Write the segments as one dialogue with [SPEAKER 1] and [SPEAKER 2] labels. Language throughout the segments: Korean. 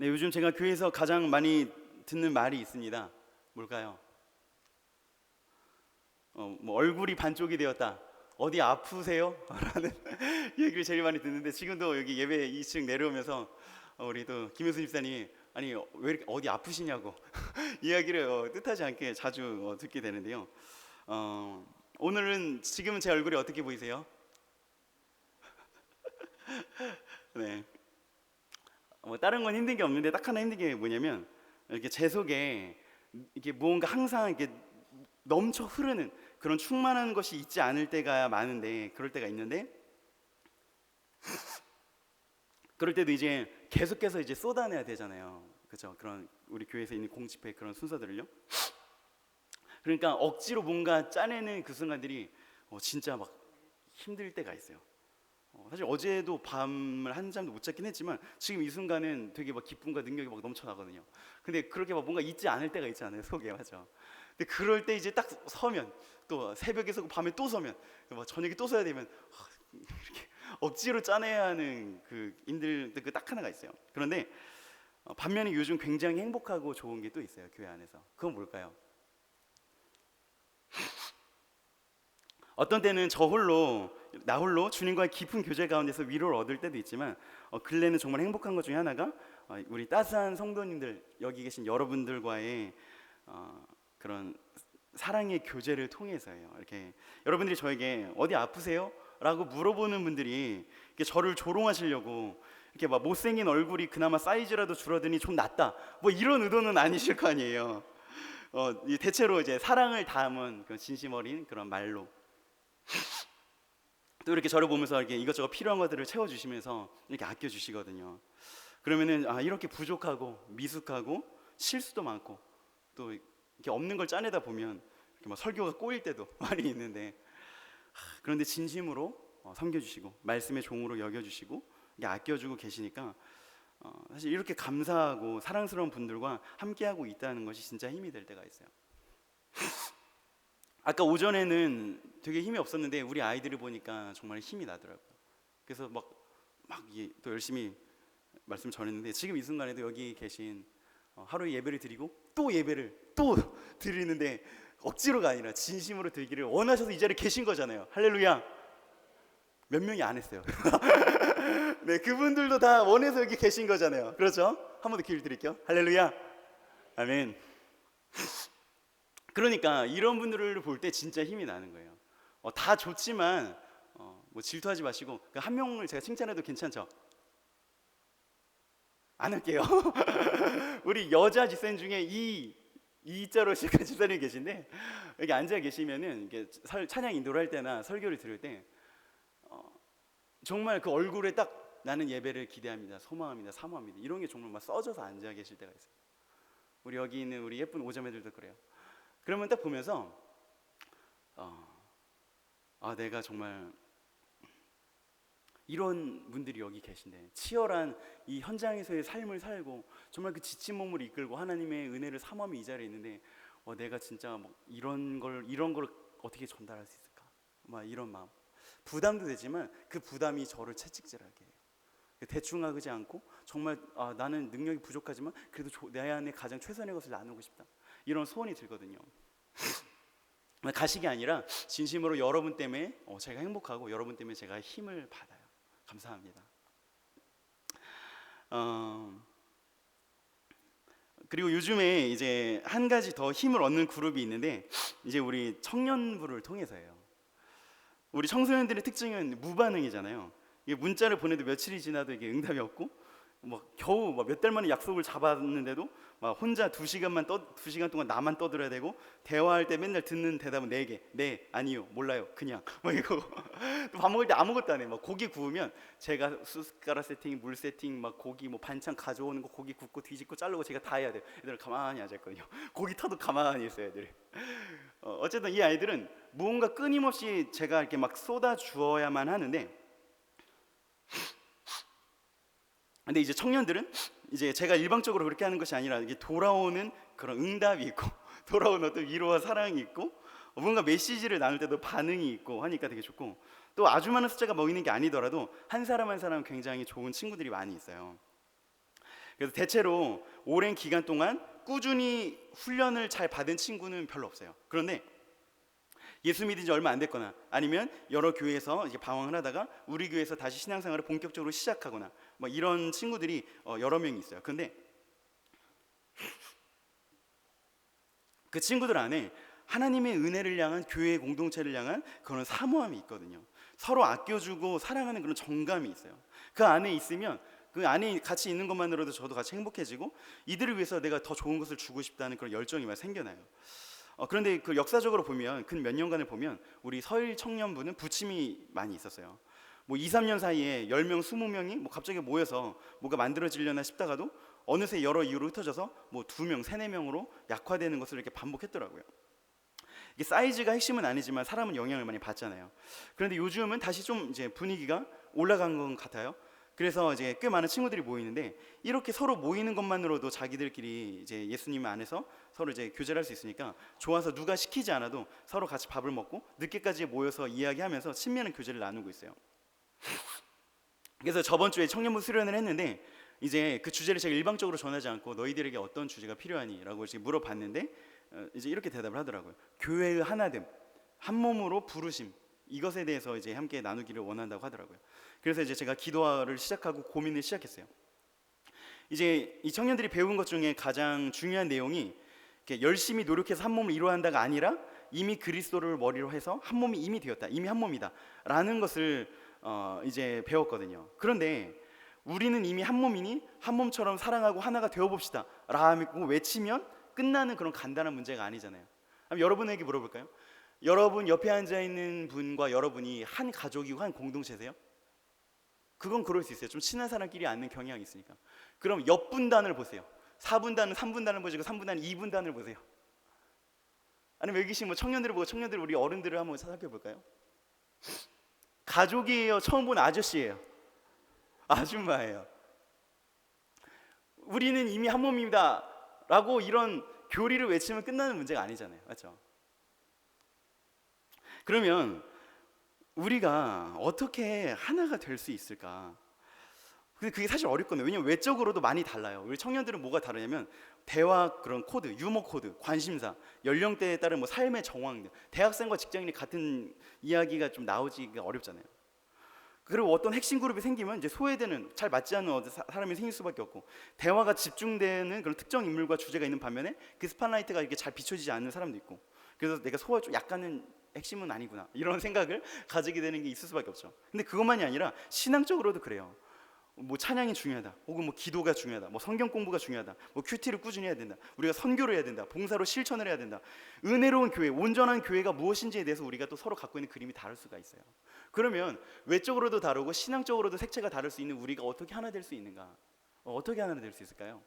[SPEAKER 1] 네, 요즘 제가 교회에서 가장 많이 듣는 말이 있습니다. 뭘까요? 뭐 얼굴이 반쪽이 되었다. 어디 아프세요? 라는 얘기를 제일 많이 듣는데, 지금도 여기 예배 2층 내려오면서 우리 또 김효수 집사님이 아니 왜 이렇게 어디 아프시냐고 이야기를 뜻하지 않게 자주 듣게 되는데요. 오늘은 지금은 제 얼굴이 어떻게 보이세요? 네. 뭐 다른 건 힘든 게 없는데 딱 하나 힘든 게 뭐냐면, 이렇게 제 속에 이게 무언가 항상 이렇게 넘쳐 흐르는 그런 충만한 것이 있지 않을 때가 많은데, 그럴 때가 있는데, 그럴 때도 이제 계속해서 이제 쏟아내야 되잖아요. 그렇죠? 그런 우리 교회에서 있는 공집회 그런 순서들을요. 그러니까 억지로 뭔가 짜내는 그 순간들이 진짜 막 힘들 때가 있어요. 사실 어제도 밤을 한 잠도 못 잤긴 했지만 지금 이 순간은 되게 막 기쁨과 능력이 막 넘쳐나거든요. 근데 그렇게 막 뭔가 있지 않을 때가 있잖아요, 속에. 맞죠? 근데 그럴 때 이제 딱 서면, 또 새벽에 서고 밤에 또 서면, 막 저녁에 또 서야 되면 이렇게 억지로 짜내야 하는 그 힘들 때 그 딱 하나가 있어요. 그런데 반면에 요즘 굉장히 행복하고 좋은 게 또 있어요, 교회 안에서. 그건 뭘까요? 어떤 때는 나 홀로 주님과의 깊은 교제 가운데서 위로를 얻을 때도 있지만, 근래는 정말 행복한 것 중에 하나가 우리 따스한 성도님들, 여기 계신 여러분들과의 그런 사랑의 교제를 통해서예요. 이렇게 여러분들이 저에게 어디 아프세요? 라고 물어보는 분들이 이렇게 저를 조롱하시려고 이렇게 막 못생긴 얼굴이 그나마 사이즈라도 줄어드니 좀 낫다, 뭐 이런 의도는 아니실 거 아니에요. 대체로 이제 사랑을 담은 그 진심 어린 그런 말로 또 이렇게 저를 보면서 이렇게 이것저것 필요한 것들을 채워주시면서 이렇게 아껴주시거든요. 그러면은 이렇게 부족하고 미숙하고 실수도 많고 또 이렇게 없는 걸 짜내다 보면 이렇게 막 설교가 꼬일 때도 많이 있는데, 그런데 진심으로 섬겨주시고 말씀의 종으로 여겨주시고 이렇게 아껴주고 계시니까 사실 이렇게 감사하고 사랑스러운 분들과 함께하고 있다는 것이 진짜 힘이 될 때가 있어요. 아까 오전에는 되게 힘이 없었는데 우리 아이들을 보니까 정말 힘이 나더라고요. 그래서 막 또 열심히 말씀 전했는데, 지금 이 순간에도 여기 계신 하루에 예배를 드리고 또 예배를 또 드리는데 억지로가 아니라 진심으로 드리기를 원하셔서 이 자리에 계신 거잖아요. 할렐루야. 몇 명이 안 했어요. 네, 그분들도 다 원해서 여기 계신 거잖아요. 그렇죠? 한 번 더 기회를 드릴게요. 할렐루야. 아멘. 그러니까 이런 분들을 볼 때 진짜 힘이 나는 거예요. 다 좋지만 뭐 질투하지 마시고 한 명을 제가 칭찬해도 괜찮죠? 안 할게요. 우리 여자 집사님 중에 이자로 시작한 집사님이 계신데, 여기 앉아 계시면은 이게 찬양 인도를 할 때나 설교를 들을 때 정말 그 얼굴에 딱 나는 예배를 기대합니다, 소망합니다, 사모합니다, 이런 게 정말 막 써져서 앉아 계실 때가 있어요. 우리 여기 있는 우리 예쁜 오자매들도 그래요. 그러면 딱 보면서 내가 정말 이런 분들이 여기 계신데, 치열한 이 현장에서의 삶을 살고 정말 그 지친 몸을 이끌고 하나님의 은혜를 사모하며 이 자리에 있는데, 내가 진짜 뭐 이런 걸 어떻게 전달할 수 있을까, 막 이런 마음, 부담도 되지만 그 부담이 저를 채찍질하게 해요. 대충 하지 않고 정말 나는 능력이 부족하지만 그래도 내 안에 가장 최선의 것을 나누고 싶다, 이런 소원이 들거든요. 가식이 아니라 진심으로 여러분 때문에 제가 행복하고 여러분 때문에 제가 힘을 받아요. 감사합니다. 그리고 요즘에 이제 한 가지 더 힘을 얻는 그룹이 있는데, 이제 우리 청년부를 통해서예요. 우리 청소년들의 특징은 무반응이잖아요. 이게 문자를 보내도 며칠이 지나도 이게 응답이 없고, 겨우 몇 달 만에 약속을 잡았는데도 혼자 2시간 동안 나만 떠들어야 되고, 대화할 때 맨날 듣는 대답은 4개. 네, 아니요, 몰라요, 그냥 이거. 또 밥 먹을 때 아무것도 안 해. 고기 구우면 제가 숟가락 세팅, 물 세팅, 고기 반찬 가져오는 거, 고기 굽고 뒤집고 자르고 제가 다 해야 돼요. 애들은 가만히 앉아있거든요. 고기 터도 가만히 있어요, 애들이. 어쨌든 이 아이들은 무언가 끊임없이 제가 이렇게 쏟아 주어야만 하는데, 근데 이제 청년들은 이제 제가 일방적으로 그렇게 하는 것이 아니라 이게 돌아오는 그런 응답이 있고 돌아오는 어떤 위로와 사랑이 있고, 뭔가 메시지를 나눌 때도 반응이 있고 하니까 되게 좋고, 또 아주 많은 숫자가 모이는 게 아니더라도 한 사람 한 사람 굉장히 좋은 친구들이 많이 있어요. 그래서 대체로 오랜 기간 동안 꾸준히 훈련을 잘 받은 친구는 별로 없어요. 그런데 예수 믿은 지 얼마 안 됐거나 아니면 여러 교회에서 이제 방황을 하다가 우리 교회에서 다시 신앙생활을 본격적으로 시작하거나 뭐 이런 친구들이 여러 명이 있어요. 그런데 그 친구들 안에 하나님의 은혜를 향한 교회의 공동체를 향한 그런 사모함이 있거든요. 서로 아껴주고 사랑하는 그런 정감이 있어요. 그 안에 있으면 그 안에 같이 있는 것만으로도 저도 같이 행복해지고 이들을 위해서 내가 더 좋은 것을 주고 싶다는 그런 열정이 막 생겨나요. 그런데 그 역사적으로 보면 근 몇 년간을 보면 우리 서일 청년부는 부침이 많이 있었어요. 뭐 2, 3년 사이에 10명, 20명이 뭐 갑자기 모여서 뭐가 만들어지려나 싶다가도 어느새 여러 이유로 흩어져서 뭐 2명, 3, 4명으로 약화되는 것을 이렇게 반복했더라고요. 이게 사이즈가 핵심은 아니지만 사람은 영향을 많이 받잖아요. 그런데 요즘은 다시 좀 이제 분위기가 올라간 것 같아요. 그래서 이제 꽤 많은 친구들이 모이는데 이렇게 서로 모이는 것만으로도 자기들끼리 이제 예수님 안에서 서로 이제 교제를 할 수 있으니까 좋아서 누가 시키지 않아도 서로 같이 밥을 먹고 늦게까지 모여서 이야기하면서 친밀한 교제를 나누고 있어요. 그래서 저번 주에 청년부 수련을 했는데 이제 그 주제를 제가 일방적으로 전하지 않고 너희들에게 어떤 주제가 필요하니라고 이제 물어봤는데 이제 이렇게 대답을 하더라고요. 교회의 하나됨, 한 몸으로 부르심, 이것에 대해서 이제 함께 나누기를 원한다고 하더라고요. 그래서 이제 제가 기도를 시작하고 고민을 시작했어요. 이제 이 청년들이 배운 것 중에 가장 중요한 내용이 열심히 노력해서 한 몸을 이루어야 한다가 아니라 이미 그리스도를 머리로 해서 한 몸이 이미 되었다, 이미 한 몸이다 라는 것을 이제 배웠거든요. 그런데 우리는 이미 한 몸이니 한 몸처럼 사랑하고 하나가 되어봅시다 라고 외치면 끝나는 그런 간단한 문제가 아니잖아요. 그럼 여러분에게 물어볼까요? 여러분 옆에 앉아있는 분과 여러분이 한 가족이고 한 공동체세요? 그건 그럴 수 있어요. 좀 친한 사람끼리 앉는 경향이 있으니까. 그럼 옆 분단을 보세요. 4분단은 3분단을 보시고 3분단은 2분단을 보세요. 아니면 여기 계신 뭐 청년들을 보고 청년들 우리 어른들을 한번 살펴볼까요? 가족이에요? 처음 본 아저씨예요? 아줌마예요? 우리는 이미 한 몸입니다 라고 이런 교리를 외치면 끝나는 문제가 아니잖아요. 맞죠? 그러면 우리가 어떻게 하나가 될 수 있을까? 근데 그게 사실 어렵거든요. 왜냐면 외적으로도 많이 달라요. 우리 청년들은 뭐가 다르냐면 대화 그런 코드, 유머 코드, 관심사, 연령대에 따른 뭐 삶의 정황, 대학생과 직장인이 같은 이야기가 좀 나오기가 어렵잖아요. 그리고 어떤 핵심 그룹이 생기면 이제 소외되는, 잘 맞지 않는 사람이 생길 수밖에 없고, 대화가 집중되는 그런 특정 인물과 주제가 있는 반면에 그 스팟라이트가 이렇게 잘 비춰지지 않는 사람도 있고, 그래서 내가 소화 좀 약간은 핵심은 아니구나 이런 생각을 가지게 되는 게 있을 수밖에 없죠. 근데 그것만이 아니라 신앙적으로도 그래요. 뭐 찬양이 중요하다, 혹은 뭐 기도가 중요하다, 뭐 성경 공부가 중요하다, 뭐 큐티를 꾸준히 해야 된다, 우리가 선교를 해야 된다, 봉사로 실천을 해야 된다. 은혜로운 교회, 온전한 교회가 무엇인지에 대해서 우리가 또 서로 갖고 있는 그림이 다를 수가 있어요. 그러면 외적으로도 다르고 신앙적으로도 색채가 다를 수 있는 우리가 어떻게 하나 될 수 있는가? 어떻게 하나 될 수 있을까요?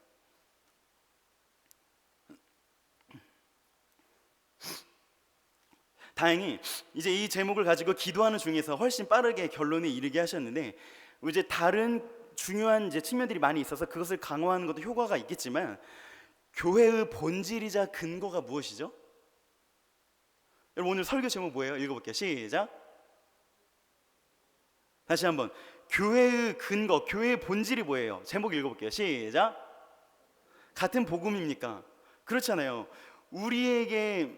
[SPEAKER 1] 다행히 이제 이 제목을 가지고 기도하는 중에서 훨씬 빠르게 결론에 이르게 하셨는데, 이제 다른 중요한 이제 측면들이 많이 있어서 그것을 강화하는 것도 효과가 있겠지만, 교회의 본질이자 근거가 무엇이죠? 여러분 오늘 설교 제목 뭐예요? 읽어볼게요. 시작. 다시 한번. 교회의 근거, 교회의 본질이 뭐예요? 제목 읽어볼게요. 시작. 같은 복음입니까? 그렇잖아요. 우리에게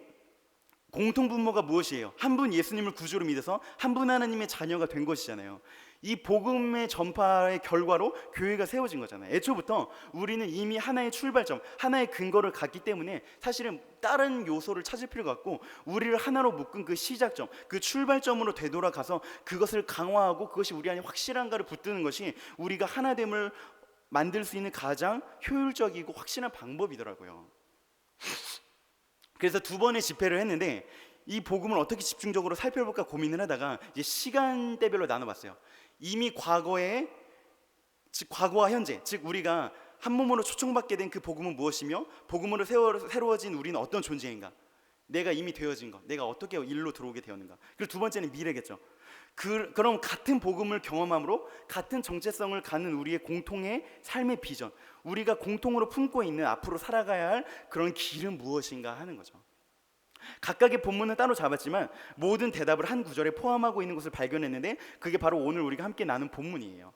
[SPEAKER 1] 공통 분모가 무엇이에요? 한 분 예수님을 구주로 믿어서 한 분 하나님의 자녀가 된 것이잖아요. 이 복음의 전파의 결과로 교회가 세워진 거잖아요. 애초부터 우리는 이미 하나의 출발점, 하나의 근거를 갖기 때문에 사실은 다른 요소를 찾을 필요가 없고, 우리를 하나로 묶은 그 시작점, 그 출발점으로 되돌아가서 그것을 강화하고 그것이 우리 안에 확실한가를 붙드는 것이 우리가 하나됨을 만들 수 있는 가장 효율적이고 확실한 방법이더라고요. 그래서 2번의 집회를 했는데 이 복음을 어떻게 집중적으로 살펴볼까 고민을 하다가 이제 시간대별로 나눠봤어요. 이미 과거에, 즉 과거와 현재, 즉 우리가 한 몸으로 초청받게 된 그 복음은 무엇이며, 복음으로 새로워진 우리는 어떤 존재인가, 내가 이미 되어진 것, 내가 어떻게 일로 들어오게 되었는가. 그리고 2번째는 미래겠죠. 그럼 같은 복음을 경험함으로 같은 정체성을 갖는 우리의 공통의 삶의 비전, 우리가 공통으로 품고 있는 앞으로 살아가야 할 그런 길은 무엇인가 하는 거죠. 각각의 본문은 따로 잡았지만 모든 대답을 한 구절에 포함하고 있는 것을 발견했는데, 그게 바로 오늘 우리가 함께 나눈 본문이에요.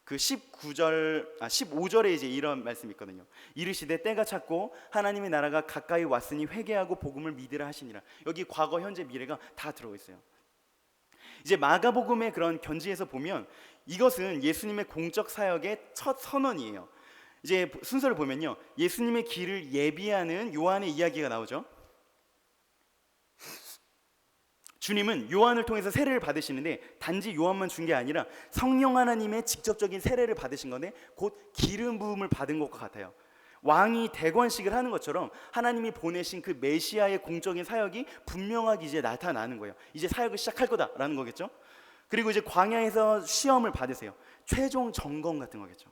[SPEAKER 1] 그 15절에 이제 이런 말씀이 있거든요. 이르시되 때가 찼고 하나님의 나라가 가까이 왔으니 회개하고 복음을 믿으라 하시니라. 여기 과거, 현재, 미래가 다 들어가 있어요. 이제 마가복음의 그런 견지에서 보면 이것은 예수님의 공적 사역의 첫 선언이에요. 이제 순서를 보면요, 예수님의 길을 예비하는 요한의 이야기가 나오죠. 주님은 요한을 통해서 세례를 받으시는데 단지 요한만 준 게 아니라 성령 하나님의 직접적인 세례를 받으신 건데 곧 기름 부음을 받은 것과 같아요. 왕이 대관식을 하는 것처럼 하나님이 보내신 그 메시아의 공적인 사역이 분명하게 이제 나타나는 거예요. 이제 사역을 시작할 거다라는 거겠죠. 그리고 이제 광야에서 시험을 받으세요. 최종 점검 같은 거겠죠.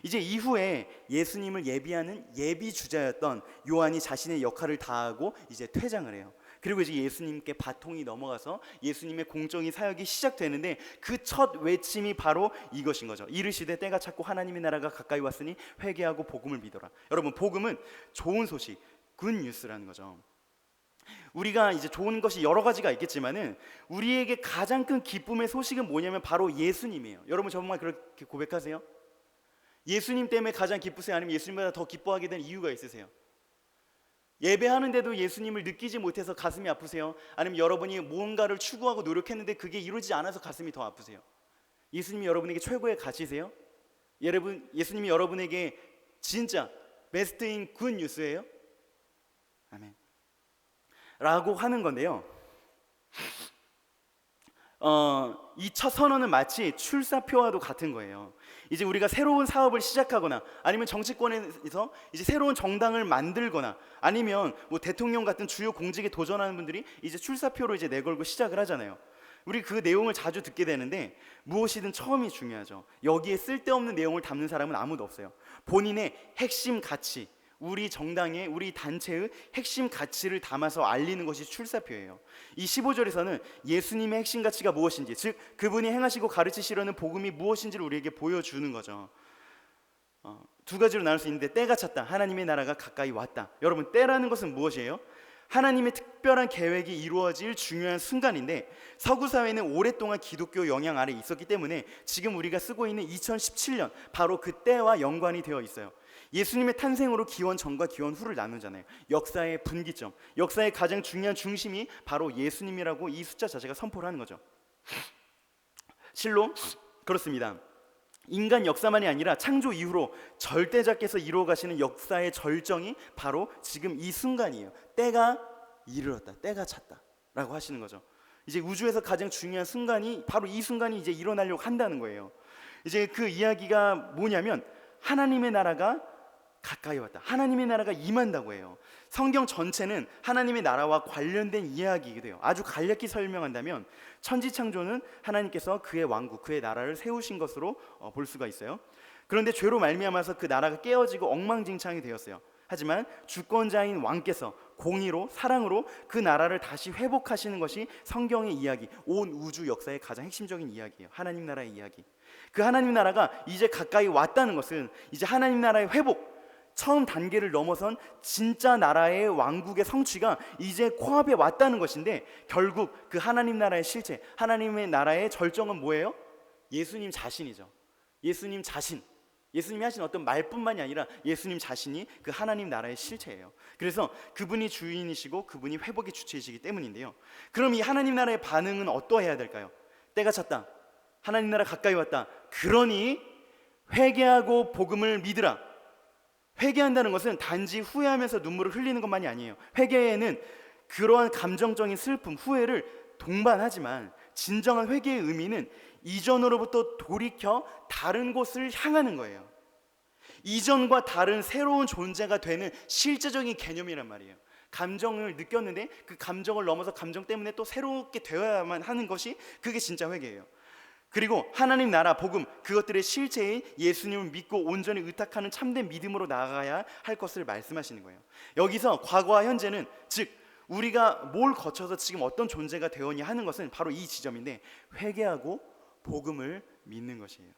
[SPEAKER 1] 이제 이후에 예수님을 예비하는 예비 주자였던 요한이 자신의 역할을 다하고 이제 퇴장을 해요. 그리고 이제 예수님께 바통이 넘어가서 예수님의 공적인 사역이 시작되는데 그 첫 외침이 바로 이것인 거죠. 이르시되 때가 찼고 하나님의 나라가 가까이 왔으니 회개하고 복음을 믿어라. 여러분, 복음은 좋은 소식, 굿뉴스라는 거죠. 우리가 이제 좋은 것이 여러 가지가 있겠지만은 우리에게 가장 큰 기쁨의 소식은 뭐냐면 바로 예수님이에요. 여러분 정말 그렇게 고백하세요? 예수님 때문에 가장 기쁘세요? 아니면 예수님보다 더 기뻐하게 된 이유가 있으세요? 예배하는데도 예수님을 느끼지 못해서 가슴이 아프세요? 아니면 여러분이 무언가를 추구하고 노력했는데 그게 이루어지지 않아서 가슴이 더 아프세요? 예수님이 여러분에게 최고의 가치세요? 여러분, 예수님이 여러분에게 진짜 베스트인 굿 뉴스예요? 아멘. 라고 하는 건데요, 이 첫 선언은 마치 출사표와도 같은 거예요. 이제 우리가 새로운 사업을 시작하거나 아니면 정치권에서 이제 새로운 정당을 만들거나 아니면 뭐 대통령 같은 주요 공직에 도전하는 분들이 이제 출사표로 이제 내걸고 시작을 하잖아요. 우리 그 내용을 자주 듣게 되는데 무엇이든 처음이 중요하죠. 여기에 쓸데없는 내용을 담는 사람은 아무도 없어요. 본인의 핵심 가치, 우리 정당의, 우리 단체의 핵심 가치를 담아서 알리는 것이 출사표예요. 이 15절에서는 예수님의 핵심 가치가 무엇인지, 즉 그분이 행하시고 가르치시려는 복음이 무엇인지를 우리에게 보여주는 거죠. 두 가지로 나눌 수 있는데, 때가 찼다, 하나님의 나라가 가까이 왔다. 여러분, 때라는 것은 무엇이에요? 하나님의 특별한 계획이 이루어질 중요한 순간인데, 서구 사회는 오랫동안 기독교 영향 아래 있었기 때문에 지금 우리가 쓰고 있는 2017년 바로 그 때와 연관이 되어 있어요. 예수님의 탄생으로 기원 전과 기원 후를 나누잖아요. 역사의 분기점, 역사의 가장 중요한 중심이 바로 예수님이라고 이 숫자 자체가 선포를 하는 거죠. 실로 그렇습니다. 인간 역사만이 아니라 창조 이후로 절대자께서 이루어 가시는 역사의 절정이 바로 지금 이 순간이에요. 때가 이르렀다, 때가 찼다 라고 하시는 거죠. 이제 우주에서 가장 중요한 순간이 바로 이 순간이 이제 일어나려고 한다는 거예요. 이제 그 이야기가 뭐냐면 하나님의 나라가 가까이 왔다, 하나님의 나라가 임한다고 해요. 성경 전체는 하나님의 나라와 관련된 이야기이기도 해요. 아주 간략히 설명한다면 천지창조는 하나님께서 그의 왕국, 그의 나라를 세우신 것으로 볼 수가 있어요. 그런데 죄로 말미암아서 그 나라가 깨어지고 엉망진창이 되었어요. 하지만 주권자인 왕께서 공의로, 사랑으로 그 나라를 다시 회복하시는 것이 성경의 이야기, 온 우주 역사의 가장 핵심적인 이야기예요. 하나님 나라의 이야기. 그 하나님 나라가 이제 가까이 왔다는 것은 이제 하나님 나라의 회복, 처음 단계를 넘어선 진짜 나라의 왕국의 성취가 이제 코앞에 왔다는 것인데, 결국 그 하나님 나라의 실체, 하나님의 나라의 절정은 뭐예요? 예수님 자신이죠. 예수님 자신, 예수님이 하신 어떤 말뿐만이 아니라 예수님 자신이 그 하나님 나라의 실체예요. 그래서 그분이 주인이시고 그분이 회복의 주체이시기 때문인데요, 그럼 이 하나님 나라의 반응은 어떠해야 될까요? 때가 찼다, 하나님 나라 가까이 왔다, 그러니 회개하고 복음을 믿으라. 회개한다는 것은 단지 후회하면서 눈물을 흘리는 것만이 아니에요. 회개에는 그러한 감정적인 슬픔, 후회를 동반하지만 진정한 회개의 의미는 이전으로부터 돌이켜 다른 곳을 향하는 거예요. 이전과 다른 새로운 존재가 되는 실제적인 개념이란 말이에요. 감정을 느꼈는데 그 감정을 넘어서 감정 때문에 또 새롭게 되어야만 하는 것이, 그게 진짜 회개예요. 그리고 하나님 나라, 복음, 그것들의 실체인 예수님을 믿고 온전히 의탁하는 참된 믿음으로 나아가야 할 것을 말씀하시는 거예요. 여기서 과거와 현재는, 즉 우리가 뭘 거쳐서 지금 어떤 존재가 되었냐 하는 것은 바로 이 지점인데, 회개하고 복음을 믿는 것이에요.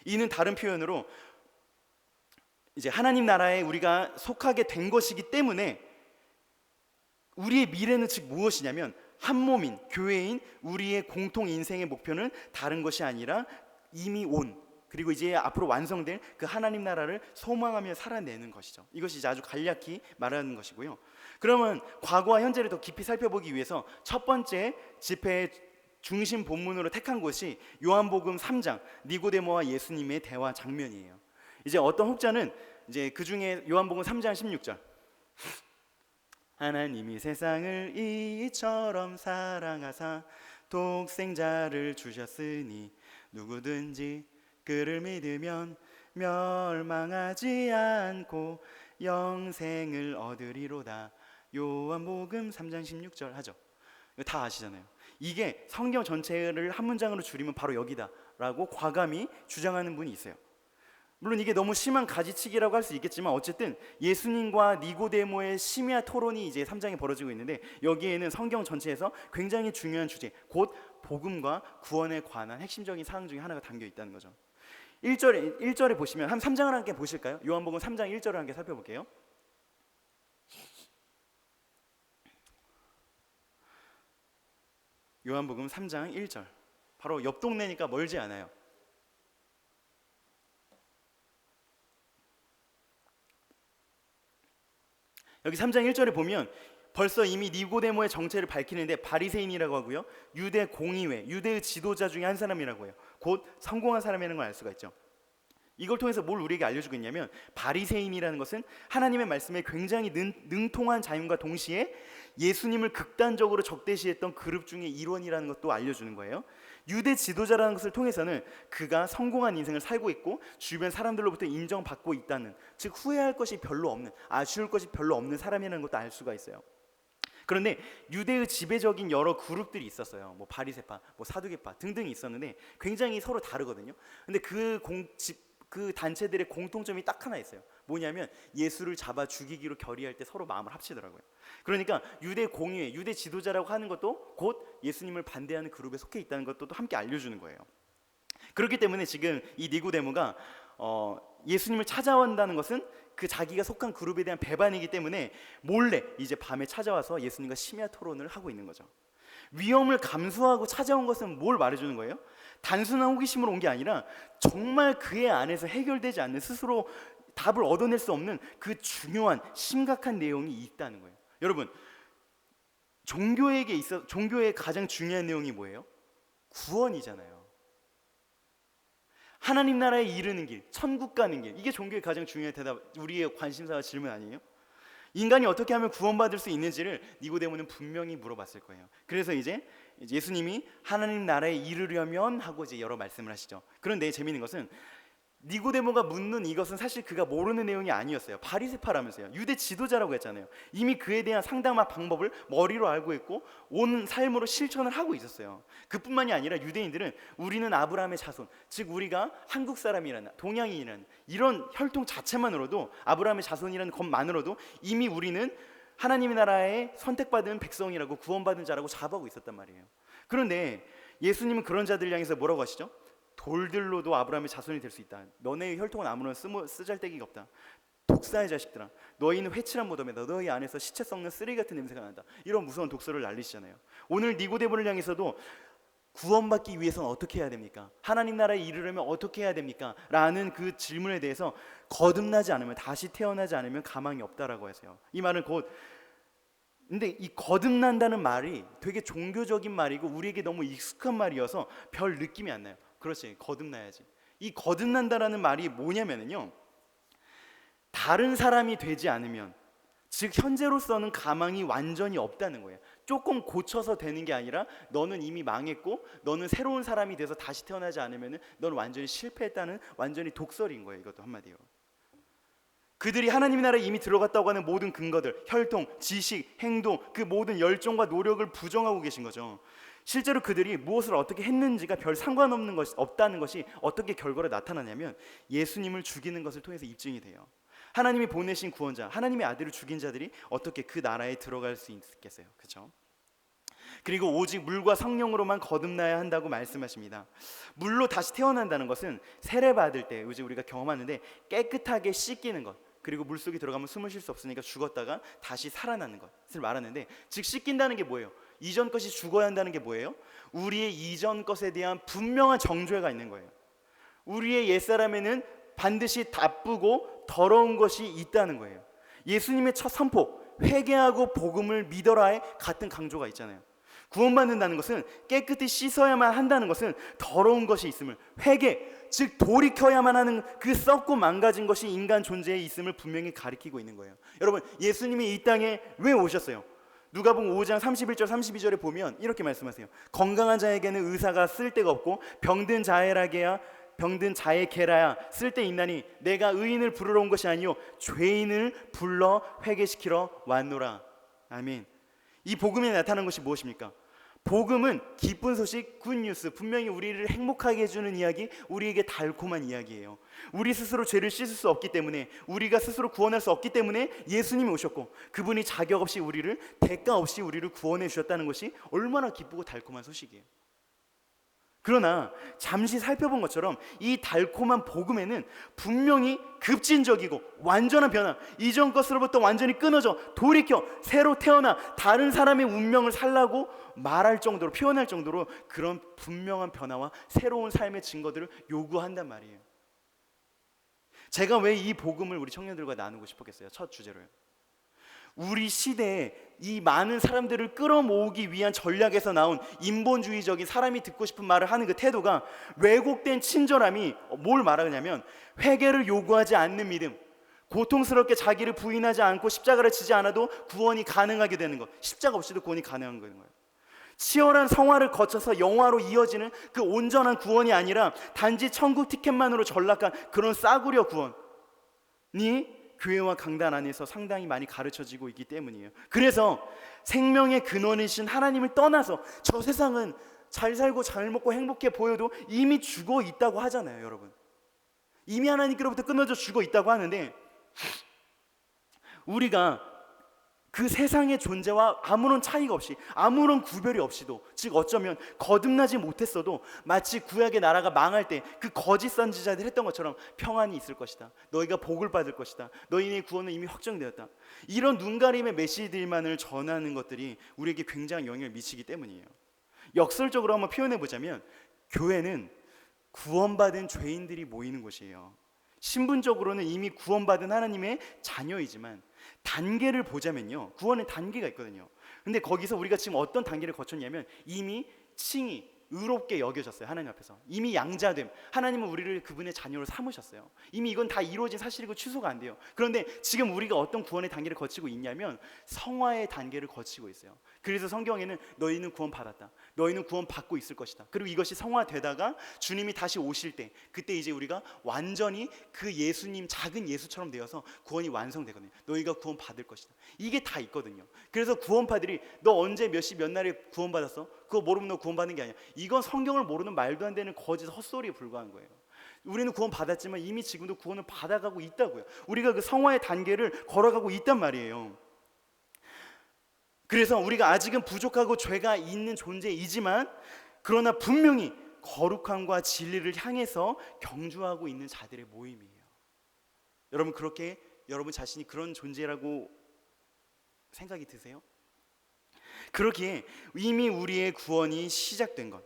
[SPEAKER 1] 이는 다른 표현으로 이제 하나님 나라에 우리가 속하게 된 것이기 때문에 우리의 미래는 즉 무엇이냐면, 한 몸인 교회인 우리의 공통 인생의 목표는 다른 것이 아니라 이미 온 그리고 이제 앞으로 완성될 그 하나님 나라를 소망하며 살아내는 것이죠. 이것이 이제 아주 간략히 말하는 것이고요. 그러면 과거와 현재를 더 깊이 살펴보기 위해서 첫 번째 집회의 중심 본문으로 택한 곳이 요한복음 3장 니고데모와 예수님의 대화 장면이에요. 이제 어떤 혹자는 이제 그 중에 요한복음 3장 16절, 하나님이 세상을 이처럼 사랑하사 독생자를 주셨으니 누구든지 그를 믿으면 멸망하지 않고 영생을 얻으리로다. 요한복음 3장 16절 하죠. 이거 다 아시잖아요. 이게 성경 전체를 한 문장으로 줄이면 바로 여기다 라고 과감히 주장하는 분이 있어요. 물론 이게 너무 심한 가지치기라고 할 수 있겠지만 어쨌든 예수님과 니고데모의 심야 토론이 이제 3장에 벌어지고 있는데, 여기에는 성경 전체에서 굉장히 중요한 주제, 곧 복음과 구원에 관한 핵심적인 사항 중에 하나가 담겨 있다는 거죠. 1절에 보시면 한 3장을 함께 보실까요? 요한복음 3장 1절을 함께 살펴볼게요. 요한복음 3장 1절, 바로 옆 동네니까 멀지 않아요. 여기 3장 1절에 보면 벌써 이미 니고데모의 정체를 밝히는데 바리새인이라고 하고요, 유대 공의회, 유대의 지도자 중에 한 사람이라고 해요. 곧 성공한 사람이라는 걸 알 수가 있죠. 이걸 통해서 뭘 우리에게 알려주고 있냐면, 바리새인이라는 것은 하나님의 말씀에 굉장히 능통한 자임과 동시에 예수님을 극단적으로 적대시했던 그룹 중의 일원이라는 것도 알려주는 거예요. 유대 지도자라는 것을 통해서는 그가 성공한 인생을 살고 있고 주변 사람들로부터 인정받고 있다는, 즉 후회할 것이 별로 없는, 아쉬울 것이 별로 없는 사람이라는 것도 알 수가 있어요. 그런데 유대의 지배적인 여러 그룹들이 있었어요. 뭐 바리새파, 뭐 사두개파 등등이 있었는데 굉장히 서로 다르거든요. 근데 그 단체들의 공통점이 딱 하나 있어요. 뭐냐면 예수를 잡아 죽이기로 결의할 때 서로 마음을 합치더라고요. 그러니까 유대 공의회, 유대 지도자라고 하는 것도 곧 예수님을 반대하는 그룹에 속해 있다는 것도 또 함께 알려주는 거예요. 그렇기 때문에 지금 이 니고데모가 예수님을 찾아온다는 것은 그 자기가 속한 그룹에 대한 배반이기 때문에 몰래 이제 밤에 찾아와서 예수님과 심야 토론을 하고 있는 거죠. 위험을 감수하고 찾아온 것은 뭘 말해주는 거예요? 단순한 호기심으로 온 게 아니라 정말 그의 안에서 해결되지 않는, 스스로 답을 얻어낼 수 없는 그 중요한 심각한 내용이 있다는 거예요. 여러분, 종교의 가장 중요한 내용이 뭐예요? 구원이잖아요. 하나님 나라에 이르는 길, 천국 가는 길, 이게 종교의 가장 중요한 대답, 우리의 관심사와 질문 아니에요? 인간이 어떻게 하면 구원받을 수 있는지를 니고데모는 분명히 물어봤을 거예요. 그래서 이제 예수님이 하나님 나라에 이르려면 하고 이제 여러 말씀을 하시죠. 그런데 재미있는 것은 니고데모가 묻는 이것은 사실 그가 모르는 내용이 아니었어요. 바리새파라면서요. 유대 지도자라고 했잖아요. 이미 그에 대한 상담한 방법을 머리로 알고 있고 온 삶으로 실천을 하고 있었어요. 그뿐만이 아니라 유대인들은 우리는 아브라함의 자손, 즉 우리가 한국 사람이라는, 동양인이라는 이런 혈통 자체만으로도, 아브라함의 자손이라는 것만으로도 이미 우리는 하나님의 나라에 선택받은 백성이라고, 구원받은 자라고 자부하고 있었단 말이에요. 그런데 예수님은 그런 자들 향해서 뭐라고 하시죠? 돌들로도 아브라함의 자손이 될 수 있다. 너네의 혈통은 아무런 쓰잘데기가 없다. 독사의 자식들아, 너희는 회칠한 무덤이다. 너희 안에서 시체 썩는 쓰레기 같은 냄새가 난다. 이런 무서운 독설을 날리시잖아요. 오늘 니고데모를 향해서도 구원받기 위해서는 어떻게 해야 됩니까? 하나님 나라에 이르려면 어떻게 해야 됩니까? 라는 그 질문에 대해서 거듭나지 않으면, 다시 태어나지 않으면 가망이 없다라고 하세요. 이 말은 곧, 근데 이 거듭난다는 말이 되게 종교적인 말이고 우리에게 너무 익숙한 말이어서 별 느낌이 안 나요. 그렇지, 거듭나야지. 이 거듭난다라는 말이 뭐냐면요, 다른 사람이 되지 않으면, 즉 현재로서는 가망이 완전히 없다는 거예요. 조금 고쳐서 되는 게 아니라 너는 이미 망했고 너는 새로운 사람이 돼서 다시 태어나지 않으면 너는 완전히 실패했다는, 완전히 독설인 거예요. 이것도 한마디로. 그들이 하나님의 나라에 이미 들어갔다고 하는 모든 근거들, 혈통, 지식, 행동, 그 모든 열정과 노력을 부정하고 계신 거죠. 실제로 그들이 무엇을 어떻게 했는지가 별 상관없는 것이 없다는 것이 어떻게 결과로 나타나냐면 예수님을 죽이는 것을 통해서 입증이 돼요. 하나님이 보내신 구원자, 하나님의 아들을 죽인 자들이 어떻게 그 나라에 들어갈 수 있겠어요? 그렇죠? 그리고 오직 물과 성령으로만 거듭나야 한다고 말씀하십니다. 물로 다시 태어난다는 것은 세례받을 때 이제 우리가 경험하는데 깨끗하게 씻기는 것, 그리고 물속에 들어가면 숨을 쉴 수 없으니까 죽었다가 다시 살아나는 것을 말하는데, 즉 씻긴다는 게 뭐예요? 이전 것이 죽어야 한다는 게 뭐예요? 우리의 이전 것에 대한 분명한 정죄가 있는 거예요. 우리의 옛사람에는 반드시 나쁘고 더러운 것이 있다는 거예요. 예수님의 첫 선포, 회개하고 복음을 믿어라의 같은 강조가 있잖아요. 구원받는다는 것은 깨끗이 씻어야만 한다는 것은 더러운 것이 있음을, 회개, 즉 돌이켜야만 하는 그 썩고 망가진 것이 인간 존재에 있음을 분명히 가리키고 있는 거예요. 여러분, 예수님이 이 땅에 왜 오셨어요? 누가복음 5장 31절 32절에 보면 이렇게 말씀하세요. 건강한 자에게는 의사가 쓸데가 없고 병든 자에게라야 쓸데 있나니 내가 의인을 부르러 온 것이 아니요 죄인을 불러 회개시키러 왔노라. 아멘. 이 복음에 나타난 것이 무엇입니까? 복음은 기쁜 소식, 굿뉴스, 분명히 우리를 행복하게 해주는 이야기, 우리에게 달콤한 이야기예요. 우리 스스로 죄를 씻을 수 없기 때문에, 우리가 스스로 구원할 수 없기 때문에 예수님이 오셨고, 그분이 자격 없이 우리를, 대가 없이 우리를 구원해 주셨다는 것이 얼마나 기쁘고 달콤한 소식이에요. 그러나 잠시 살펴본 것처럼 이 달콤한 복음에는 분명히 급진적이고 완전한 변화, 이전 것으로부터 완전히 끊어져 돌이켜 새로 태어나 다른 사람의 운명을 살라고 말할 정도로, 표현할 정도로 그런 분명한 변화와 새로운 삶의 증거들을 요구한단 말이에요. 제가 왜 이 복음을 우리 청년들과 나누고 싶었겠어요? 첫 주제로요. 우리 시대에 이 많은 사람들을 끌어모으기 위한 전략에서 나온 인본주의적인, 사람이 듣고 싶은 말을 하는 그 태도가 왜곡된 친절함이 뭘 말하냐면 회개를 요구하지 않는 믿음, 고통스럽게 자기를 부인하지 않고 십자가를 지지 않아도 구원이 가능하게 되는 것, 십자가 없이도 구원이 가능한 거예요. 치열한 성화를 거쳐서 영화로 이어지는 그 온전한 구원이 아니라 단지 천국 티켓만으로 전락한 그런 싸구려 구원이 교회와 강단 안에서 상당히 많이 가르쳐지고 있기 때문이에요. 그래서 생명의 근원이신 하나님을 떠나서 저 세상은 잘 살고 잘 먹고 행복해 보여도 이미 죽어 있다고 하잖아요, 여러분. 이미 하나님께로부터 끊어져 죽어 있다고 하는데, 우리가 그 세상의 존재와 아무런 차이가 없이, 아무런 구별이 없이도, 즉 어쩌면 거듭나지 못했어도 마치 구약의 나라가 망할 때 그 거짓 선지자들이 했던 것처럼 평안이 있을 것이다, 너희가 복을 받을 것이다, 너희의 구원은 이미 확정되었다, 이런 눈가림의 메시지들만을 전하는 것들이 우리에게 굉장한 영향을 미치기 때문이에요. 역설적으로 한번 표현해 보자면 교회는 구원받은 죄인들이 모이는 곳이에요. 신분적으로는 이미 구원받은 하나님의 자녀이지만 단계를 보자면요, 구원의 단계가 있거든요. 근데 거기서 우리가 지금 어떤 단계를 거쳤냐면 이미 칭의, 의롭게 여겨졌어요. 하나님 앞에서 이미 양자됨, 하나님은 우리를 그분의 자녀로 삼으셨어요. 이미 이건 다 이루어진 사실이고 취소가 안 돼요. 그런데 지금 우리가 어떤 구원의 단계를 거치고 있냐면 성화의 단계를 거치고 있어요. 그래서 성경에는 너희는 구원 받았다, 너희는 구원 받고 있을 것이다, 그리고 이것이 성화되다가 주님이 다시 오실 때, 그때 이제 우리가 완전히 그 예수님, 작은 예수처럼 되어서 구원이 완성되거든요. 너희가 구원 받을 것이다, 이게 다 있거든요. 그래서 구원파들이 너 언제 몇 시 몇 날에 구원 받았어? 그거 모르면 너 구원 받는 게 아니야, 이건 성경을 모르는 말도 안 되는 거짓 헛소리에 불과한 거예요. 우리는 구원 받았지만 이미 지금도 구원을 받아가고 있다고요. 우리가 그 성화의 단계를 걸어가고 있단 말이에요. 그래서 우리가 아직은 부족하고 죄가 있는 존재이지만, 그러나 분명히 거룩함과 진리를 향해서 경주하고 있는 자들의 모임이에요. 여러분, 그렇게 여러분 자신이 그런 존재라고 생각이 드세요? 그렇기에 이미 우리의 구원이 시작된 것,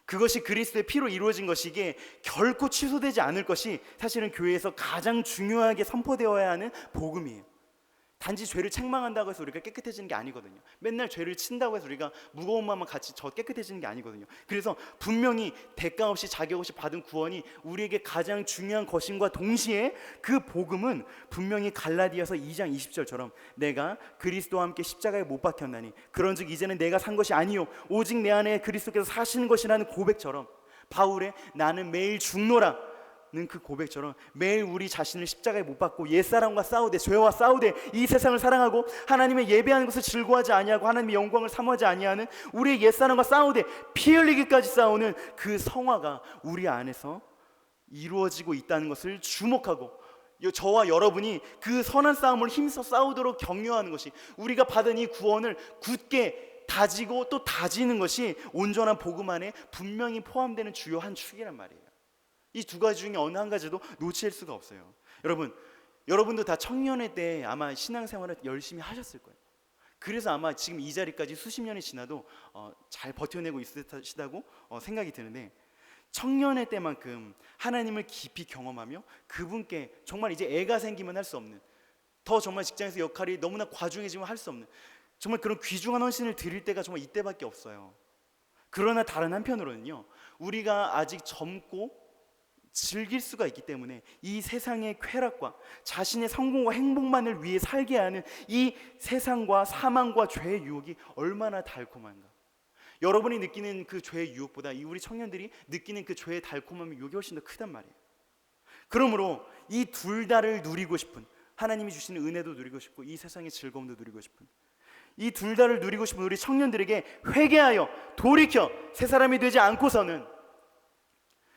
[SPEAKER 1] 그것이 그리스도의 피로 이루어진 것이기에 결코 취소되지 않을 것이 사실은 교회에서 가장 중요하게 선포되어야 하는 복음이에요. 단지 죄를 책망한다고 해서 우리가 깨끗해지는 게 아니거든요. 맨날 죄를 친다고 해서 우리가 무거운 마음만 같이 저 깨끗해지는 게 아니거든요. 그래서 분명히 대가 없이 자격 없이 받은 구원이 우리에게 가장 중요한 것임과 동시에 그 복음은 분명히 갈라디아서 2장 20절처럼 내가 그리스도와 함께 십자가에 못 박혔나니 그런즉 이제는 내가 산 것이 아니요 오직 내 안에 그리스도께서 사시는 것이라는 고백처럼, 바울의 나는 매일 죽노라 는 그 고백처럼 매일 우리 자신을 십자가에 못 박고 옛사람과 싸우되, 죄와 싸우되, 이 세상을 사랑하고 하나님의 예배하는 것을 즐거워하지 아니하고 하나님의 영광을 사모하지 아니하는 우리의 옛사람과 싸우되 피 흘리기까지 싸우는 그 성화가 우리 안에서 이루어지고 있다는 것을 주목하고, 저와 여러분이 그 선한 싸움을 힘써 싸우도록 격려하는 것이, 우리가 받은 이 구원을 굳게 다지고 또 다지는 것이 온전한 복음 안에 분명히 포함되는 주요 한 축이란 말이에요. 이 두 가지 중에 어느 한 가지도 놓칠 수가 없어요. 여러분도 다 청년회 때 아마 신앙생활을 열심히 하셨을 거예요. 그래서 아마 지금 이 자리까지 수십 년이 지나도 잘 버텨내고 있으시다고 생각이 드는데, 청년의 때만큼 하나님을 깊이 경험하며 그분께 정말 이제 애가 생기면 할 수 없는, 더 정말 직장에서 역할이 너무나 과중해지면 할 수 없는 정말 그런 귀중한 헌신을 드릴 때가 정말 이때밖에 없어요. 그러나 다른 한편으로는요, 우리가 아직 젊고 즐길 수가 있기 때문에 이 세상의 쾌락과 자신의 성공과 행복만을 위해 살게 하는 이 세상과 사망과 죄의 유혹이 얼마나 달콤한가. 여러분이 느끼는 그 죄의 유혹보다 이 우리 청년들이 느끼는 그 죄의 달콤함의 유혹이 훨씬 더 크단 말이에요. 그러므로 이 둘 다를 누리고 싶은, 하나님이 주시는 은혜도 누리고 싶고 이 세상의 즐거움도 누리고 싶은, 이 둘 다를 누리고 싶은 우리 청년들에게 회개하여 돌이켜 새 사람이 되지 않고서는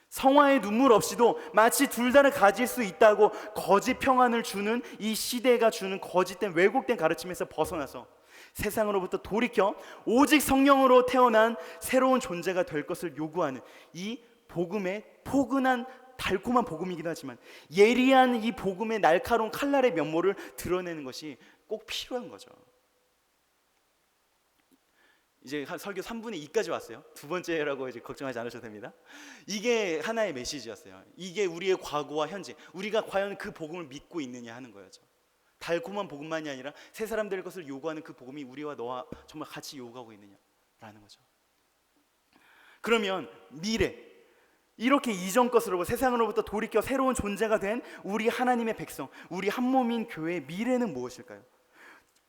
[SPEAKER 1] 성화의 눈물 없이도 마치 둘 다를 가질 수 있다고 거짓 평안을 주는 이 시대가 주는 거짓된 왜곡된 가르침에서 벗어나서 세상으로부터 돌이켜 오직 성령으로 태어난 새로운 존재가 될 것을 요구하는 이 복음의 포근한 달콤한 복음이긴 하지만 예리한 이 복음의 날카로운 칼날의 면모를 드러내는 것이 꼭 필요한 거죠. 이제 설교 3분의 2까지 왔어요. 두 번째라고 이제 걱정하지 않으셔도 됩니다. 이게 하나의 메시지였어요. 이게 우리의 과거와 현재, 우리가 과연 그 복음을 믿고 있느냐 하는 거였죠. 달콤한 복음만이 아니라 새 사람 될 것을 요구하는 그 복음이 우리와 너와 정말 같이 요구하고 있느냐라는 거죠. 그러면 미래, 이렇게 이전 것으로부터 세상으로부터 돌이켜 새로운 존재가 된 우리 하나님의 백성, 우리 한 몸인 교회의 미래는 무엇일까요?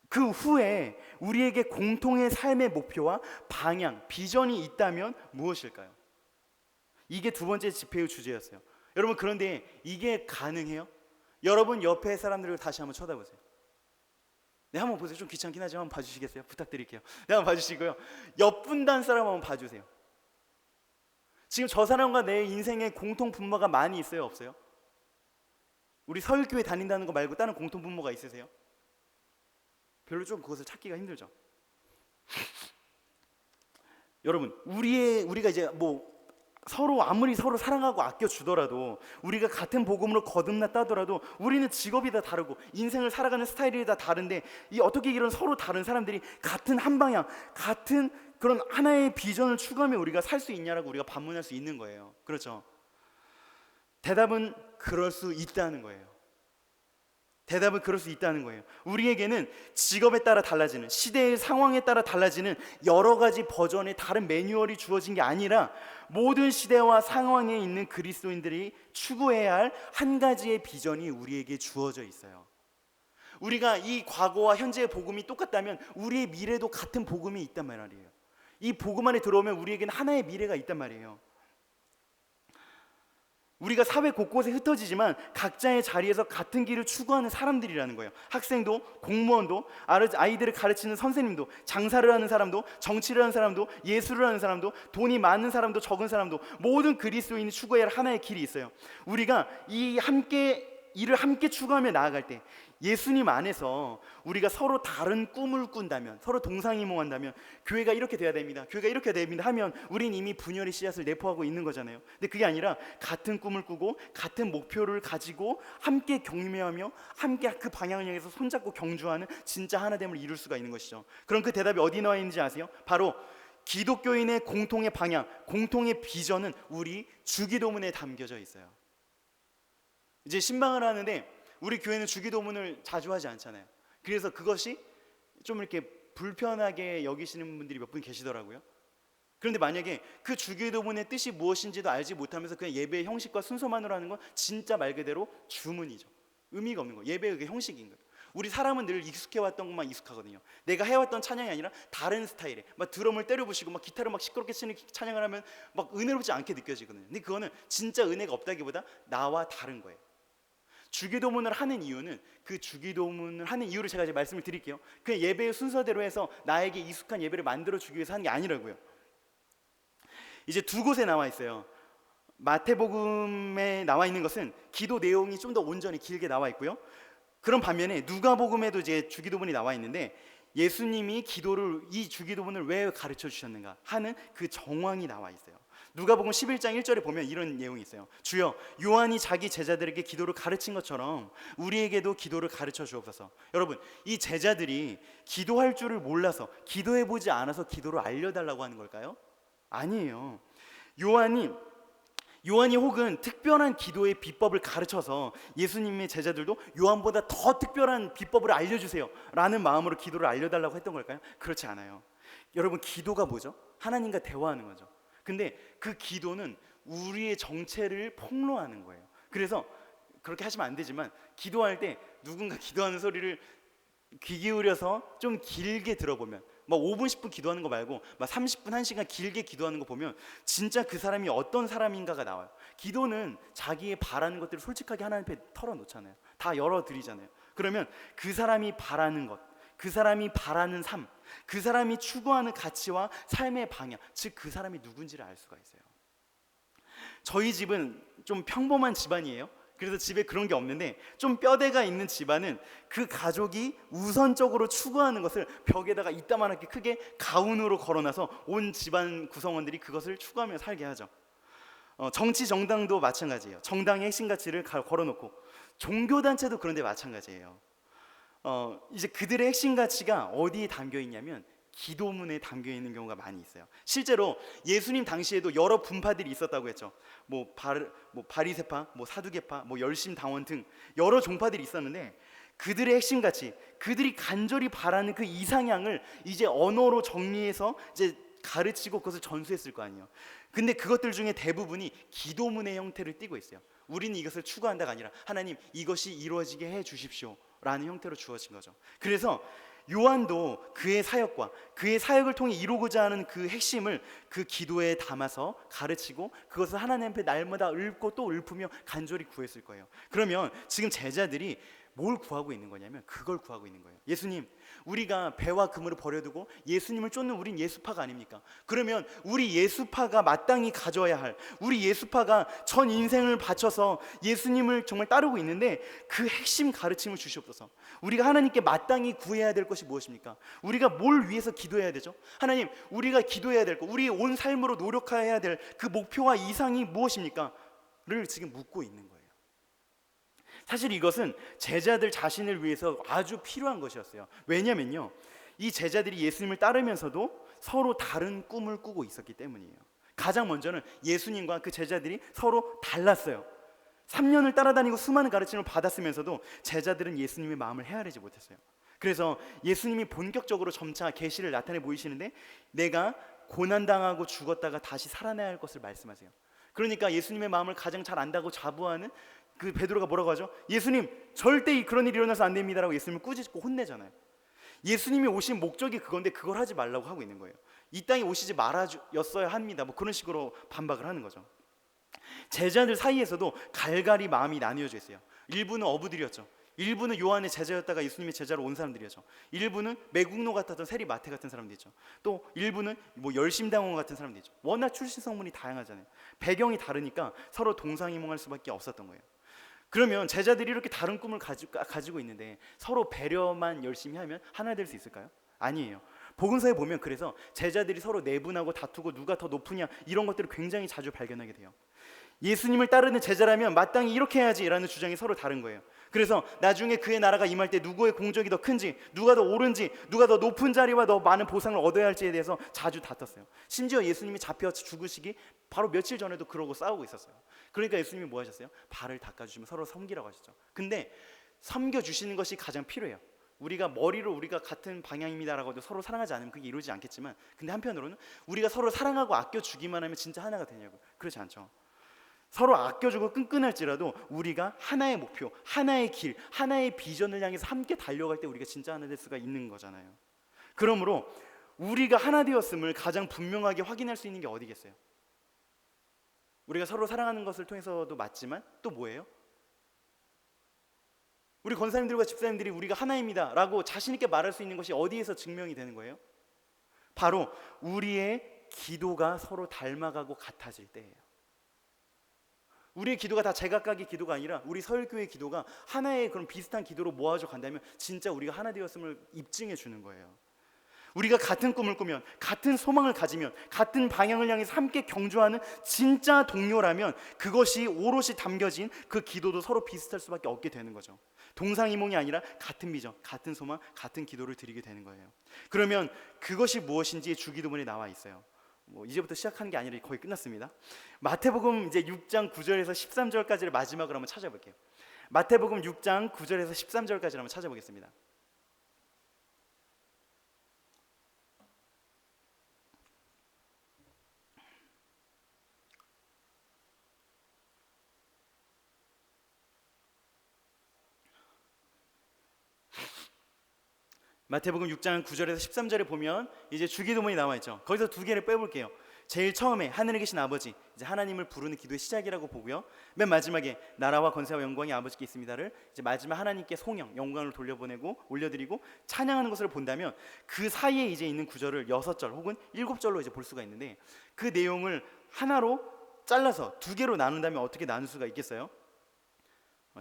[SPEAKER 1] 그 후에 우리에게 공통의 삶의 목표와 방향, 비전이 있다면 무엇일까요? 이게 두 번째 집회의 주제였어요. 여러분, 그런데 이게 가능해요? 여러분 옆에 사람들을 다시 한번 쳐다보세요. 네, 한번 보세요. 좀 귀찮긴 하지만 한번 봐주시겠어요? 부탁드릴게요. 네, 한번 봐주시고요. 옆분단 사람 한번 봐주세요. 지금 저 사람과 내 인생에 공통 분모가 많이 있어요? 없어요? 우리 서울교회 다닌다는 거 말고 다른 공통 분모가 있으세요? 별로 좀 그것을 찾기가 힘들죠. 여러분, 우리가 이제 서로 아무리 서로 사랑하고 아껴주더라도, 우리가 같은 복음으로 거듭나 따더라도 우리는 직업이 다 다르고 인생을 살아가는 스타일이 다 다른데, 이 어떻게 이런 서로 다른 사람들이 같은 한 방향, 같은 그런 하나의 비전을 추구하며 우리가 살 수 있냐라고 우리가 반문할 수 있는 거예요. 그렇죠? 대답은 그럴 수 있다는 거예요. 대답은 그럴 수 있다는 거예요. 우리에게는 직업에 따라 달라지는, 시대의 상황에 따라 달라지는 여러 가지 버전의 다른 매뉴얼이 주어진 게 아니라 모든 시대와 상황에 있는 그리스도인들이 추구해야 할 한 가지의 비전이 우리에게 주어져 있어요. 우리가 이 과거와 현재의 복음이 똑같다면 우리의 미래도 같은 복음이 있단 말이에요. 이 복음 안에 들어오면 우리에게는 하나의 미래가 있단 말이에요. 우리가 사회 곳곳에 흩어지지만 각자의 자리에서 같은 길을 추구하는 사람들이라는 거예요. 학생도, 공무원도, 아이들을 가르치는 선생님도, 장사를 하는 사람도, 정치를 하는 사람도, 예술을 하는 사람도, 돈이 많은 사람도, 적은 사람도, 모든 그리스도인이 추구해야 할 하나의 길이 있어요. 우리가 이를 함께 추구하며 나아갈 때, 예수님 안에서 우리가 서로 다른 꿈을 꾼다면, 서로 동상이몽한다면, 교회가 이렇게 돼야 됩니다, 교회가 이렇게 돼야 됩니다 하면 우린 이미 분열의 씨앗을 내포하고 있는 거잖아요. 근데 그게 아니라 같은 꿈을 꾸고 같은 목표를 가지고 함께 경매하며 함께 그 방향을 향해서 손잡고 경주하는 진짜 하나됨을 이룰 수가 있는 것이죠. 그럼 그 대답이 어디 나와 있는지 아세요? 바로 기독교인의 공통의 방향, 공통의 비전은 우리 주기도문에 담겨져 있어요. 이제 신방을 하는데 우리 교회는 주기도문을 자주 하지 않잖아요. 그래서 그것이 좀 이렇게 불편하게 여기시는 분들이 몇 분 계시더라고요. 그런데 만약에 그 주기도문의 뜻이 무엇인지도 알지 못하면서 그냥 예배의 형식과 순서만으로 하는 건 진짜 말 그대로 주문이죠. 의미가 없는 거예요. 예배의 그 형식인 거예요. 우리 사람은 늘 익숙해왔던 것만 익숙하거든요. 내가 해왔던 찬양이 아니라 다른 스타일의, 막 드럼을 때려부시고 막 기타를 막 시끄럽게 치는 찬양을 하면 막 은혜롭지 않게 느껴지거든요. 근데 그거는 진짜 은혜가 없다기보다 나와 다른 거예요. 주기도문을 하는 이유는, 그 주기도문을 하는 이유를 제가 이제 말씀을 드릴게요. 그냥 예배의 순서대로 해서 나에게 익숙한 예배를 만들어주기 위해서 하는 게 아니라고요. 이제 두 곳에 나와 있어요. 마태복음에 나와 있는 것은 기도 내용이 좀 더 온전히 길게 나와 있고요. 그런 반면에 누가복음에도 이제 주기도문이 나와 있는데, 예수님이 이 주기도문을 왜 가르쳐 주셨는가 하는 그 정황이 나와 있어요. 누가복음 11장 1절에 보면 이런 내용이 있어요. 주여, 요한이 자기 제자들에게 기도를 가르친 것처럼 우리에게도 기도를 가르쳐 주옵소서. 여러분, 이 제자들이 기도할 줄을 몰라서, 기도해보지 않아서 기도를 알려달라고 하는 걸까요? 아니에요. 요한이 요한이 혹은 특별한 기도의 비법을 가르쳐서 예수님의 제자들도 요한보다 더 특별한 비법을 알려주세요 라는 마음으로 기도를 알려달라고 했던 걸까요? 그렇지 않아요. 여러분, 기도가 뭐죠? 하나님과 대화하는 거죠. 근데 그 기도는 우리의 정체를 폭로하는 거예요. 그래서 그렇게 하시면 안 되지만, 기도할 때 누군가 기도하는 소리를 귀 기울여서 좀 길게 들어보면, 막 5분 10분 기도하는 거 말고 막 30분 1시간 길게 기도하는 거 보면 진짜 그 사람이 어떤 사람인가가 나와요. 기도는 자기의 바라는 것들을 솔직하게 하나님 앞에 털어놓잖아요. 다 열어드리잖아요. 그러면 그 사람이 바라는 것, 그 사람이 바라는 삶, 그 사람이 추구하는 가치와 삶의 방향, 즉 그 사람이 누군지를 알 수가 있어요. 저희 집은 좀 평범한 집안이에요. 그래서 집에 그런 게 없는데, 좀 뼈대가 있는 집안은 그 가족이 우선적으로 추구하는 것을 벽에다가 이따만하게 크게 가운으로 걸어놔서 온 집안 구성원들이 그것을 추구하며 살게 하죠. 정치 정당도 마찬가지예요. 정당의 핵심 가치를 걸어놓고, 종교단체도 그런데 마찬가지예요. 이제 그들의 핵심 가치가 어디에 담겨 있냐면 기도문에 담겨 있는 경우가 많이 있어요. 실제로 예수님 당시에도 여러 분파들이 있었다고 했죠. 바리새파, 사두개파, 열심당원 등 여러 종파들이 있었는데, 그들의 핵심 가치, 그들이 간절히 바라는 그 이상향을 이제 언어로 정리해서 이제 가르치고 그것을 전수했을 거 아니에요. 근데 그것들 중에 대부분이 기도문의 형태를 띠고 있어요. 우리는 이것을 추구한다가 아니라 하나님, 이것이 이루어지게 해 주십시오 라는 형태로 주어진 거죠. 그래서 요한도 그의 사역과 그의 사역을 통해 이루고자 하는 그 핵심을 그 기도에 담아서 가르치고, 그것을 하나님 앞에 날마다 읊고 또 읊으며 간절히 구했을 거예요. 그러면 지금 제자들이 뭘 구하고 있는 거냐면 그걸 구하고 있는 거예요. 예수님, 우리가 배와 그물을 버려두고 예수님을 쫓는 우린 예수파가 아닙니까? 그러면 우리 예수파가 마땅히 가져야 할, 우리 예수파가 전 인생을 바쳐서 예수님을 정말 따르고 있는데 그 핵심 가르침을 주시옵소서. 우리가 하나님께 마땅히 구해야 될 것이 무엇입니까? 우리가 뭘 위해서 기도해야 되죠? 하나님, 우리가 기도해야 될 것, 우리의 온 삶으로 노력해야 될 그 목표와 이상이 무엇입니까? 를 지금 묻고 있는 거예요. 사실 이것은 제자들 자신을 위해서 아주 필요한 것이었어요. 왜냐면요, 이 제자들이 예수님을 따르면서도 서로 다른 꿈을 꾸고 있었기 때문이에요. 가장 먼저는 예수님과 그 제자들이 서로 달랐어요. 3년을 따라다니고 수많은 가르침을 받았으면서도 제자들은 예수님의 마음을 헤아리지 못했어요. 그래서 예수님이 본격적으로 점차 계시를 나타내 보이시는데, 내가 고난당하고 죽었다가 다시 살아나야 할 것을 말씀하세요. 그러니까 예수님의 마음을 가장 잘 안다고 자부하는 그 베드로가 뭐라고 하죠? 예수님, 절대 그런 일이 일어나서 안 됩니다라고 예수님을 꾸짖고 혼내잖아요. 예수님이 오신 목적이 그건데 그걸 하지 말라고 하고 있는 거예요. 이 땅에 오시지 말아였어야 합니다, 그런 식으로 반박을 하는 거죠. 제자들 사이에서도 갈갈이 마음이 나뉘어져 있어요. 일부는 어부들이었죠. 일부는 요한의 제자였다가 예수님의 제자로 온 사람들이었죠. 일부는 매국노 같았던 세리 마태 같은 사람들이죠. 또 일부는 열심당원 같은 사람들이죠. 워낙 출신 성분이 다양하잖아요. 배경이 다르니까 서로 동상이몽할 수밖에 없었던 거예요. 그러면 제자들이 이렇게 다른 꿈을 가지고 있는데 서로 배려만 열심히 하면 하나 될 수 있을까요? 아니에요. 복음서에 보면 그래서 제자들이 서로 내분하고 다투고 누가 더 높으냐 이런 것들을 굉장히 자주 발견하게 돼요. 예수님을 따르는 제자라면 마땅히 이렇게 해야지라는 주장이 서로 다른 거예요. 그래서 나중에 그의 나라가 임할 때 누구의 공적이 더 큰지, 누가 더 옳은지, 누가 더 높은 자리와 더 많은 보상을 얻어야 할지에 대해서 자주 다퉜어요. 심지어 예수님이 잡혀 죽으시기 바로 며칠 전에도 그러고 싸우고 있었어요. 그러니까 예수님이 뭐 하셨어요? 발을 닦아주시면 서로 섬기라고 하셨죠. 근데 섬겨주시는 것이 가장 필요해요. 우리가 머리로 우리가 같은 방향입니다라고 해도 서로 사랑하지 않으면 그게 이루어지지 않겠지만, 근데 한편으로는 우리가 서로 사랑하고 아껴주기만 하면 진짜 하나가 되냐고, 그렇지 않죠. 서로 아껴주고 끈끈할지라도 우리가 하나의 목표, 하나의 길, 하나의 비전을 향해서 함께 달려갈 때 우리가 진짜 하나 될 수가 있는 거잖아요. 그러므로 우리가 하나 되었음을 가장 분명하게 확인할 수 있는 게 어디겠어요? 우리가 서로 사랑하는 것을 통해서도 맞지만 또 뭐예요? 우리 권사님들과 집사님들이 우리가 하나입니다 라고 자신 있게 말할 수 있는 것이 어디에서 증명이 되는 거예요? 바로 우리의 기도가 서로 닮아가고 같아질 때예요. 우리의 기도가 다 제각각의 기도가 아니라 우리 서울교회의 기도가 하나의 그런 비슷한 기도로 모아져 간다면 진짜 우리가 하나 되었음을 입증해 주는 거예요. 우리가 같은 꿈을 꾸면, 같은 소망을 가지면, 같은 방향을 향해서 함께 경주하는 진짜 동료라면 그것이 오롯이 담겨진 그 기도도 서로 비슷할 수밖에 없게 되는 거죠. 동상이몽이 아니라 같은 비전, 같은 소망, 같은 기도를 드리게 되는 거예요. 그러면 그것이 무엇인지 주기도문에 나와 있어요. 뭐 이제부터 시작하는 게 아니라 거의 끝났습니다. 마태복음 이제 6장 9절에서 13절까지를 마지막으로 한번 찾아볼게요. 마태복음 6장 9절에서 13절까지를 한번 찾아보겠습니다. 마태복음 6장 9절에서 13절에 보면 이제 주기도문이 나와 있죠. 거기서 두 개를 빼볼게요. 제일 처음에 하늘에 계신 아버지, 이제 하나님을 부르는 기도의 시작이라고 보고요. 맨 마지막에 나라와 권세와 영광이 아버지께 있습니다를 이제 마지막 하나님께 송영, 영광을 돌려보내고 올려드리고 찬양하는 것을 본다면 그 사이에 이제 있는 구절을 6절 혹은 7절로 이제 볼 수가 있는데, 그 내용을 하나로 잘라서 두 개로 나눈다면 어떻게 나눌 수가 있겠어요?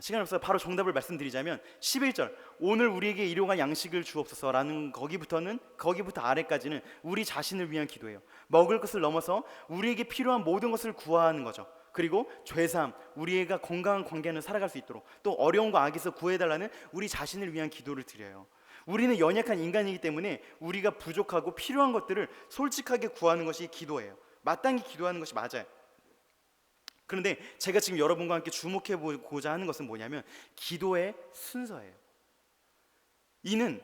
[SPEAKER 1] 시간이 없어서 바로 정답을 말씀드리자면 11절 오늘 우리에게 일용할 양식을 주옵소서라는 거기부터 아래까지는 우리 자신을 위한 기도예요. 먹을 것을 넘어서 우리에게 필요한 모든 것을 구하는 거죠. 그리고 죄사함, 우리가 건강한 관계는 살아갈 수 있도록, 또 어려운 거 악에서 구해달라는 우리 자신을 위한 기도를 드려요. 우리는 연약한 인간이기 때문에 우리가 부족하고 필요한 것들을 솔직하게 구하는 것이 기도예요. 마땅히 기도하는 것이 맞아요. 그런데 제가 지금 여러분과 함께 주목해 보고자 하는 것은 뭐냐면 기도의 순서예요. 이는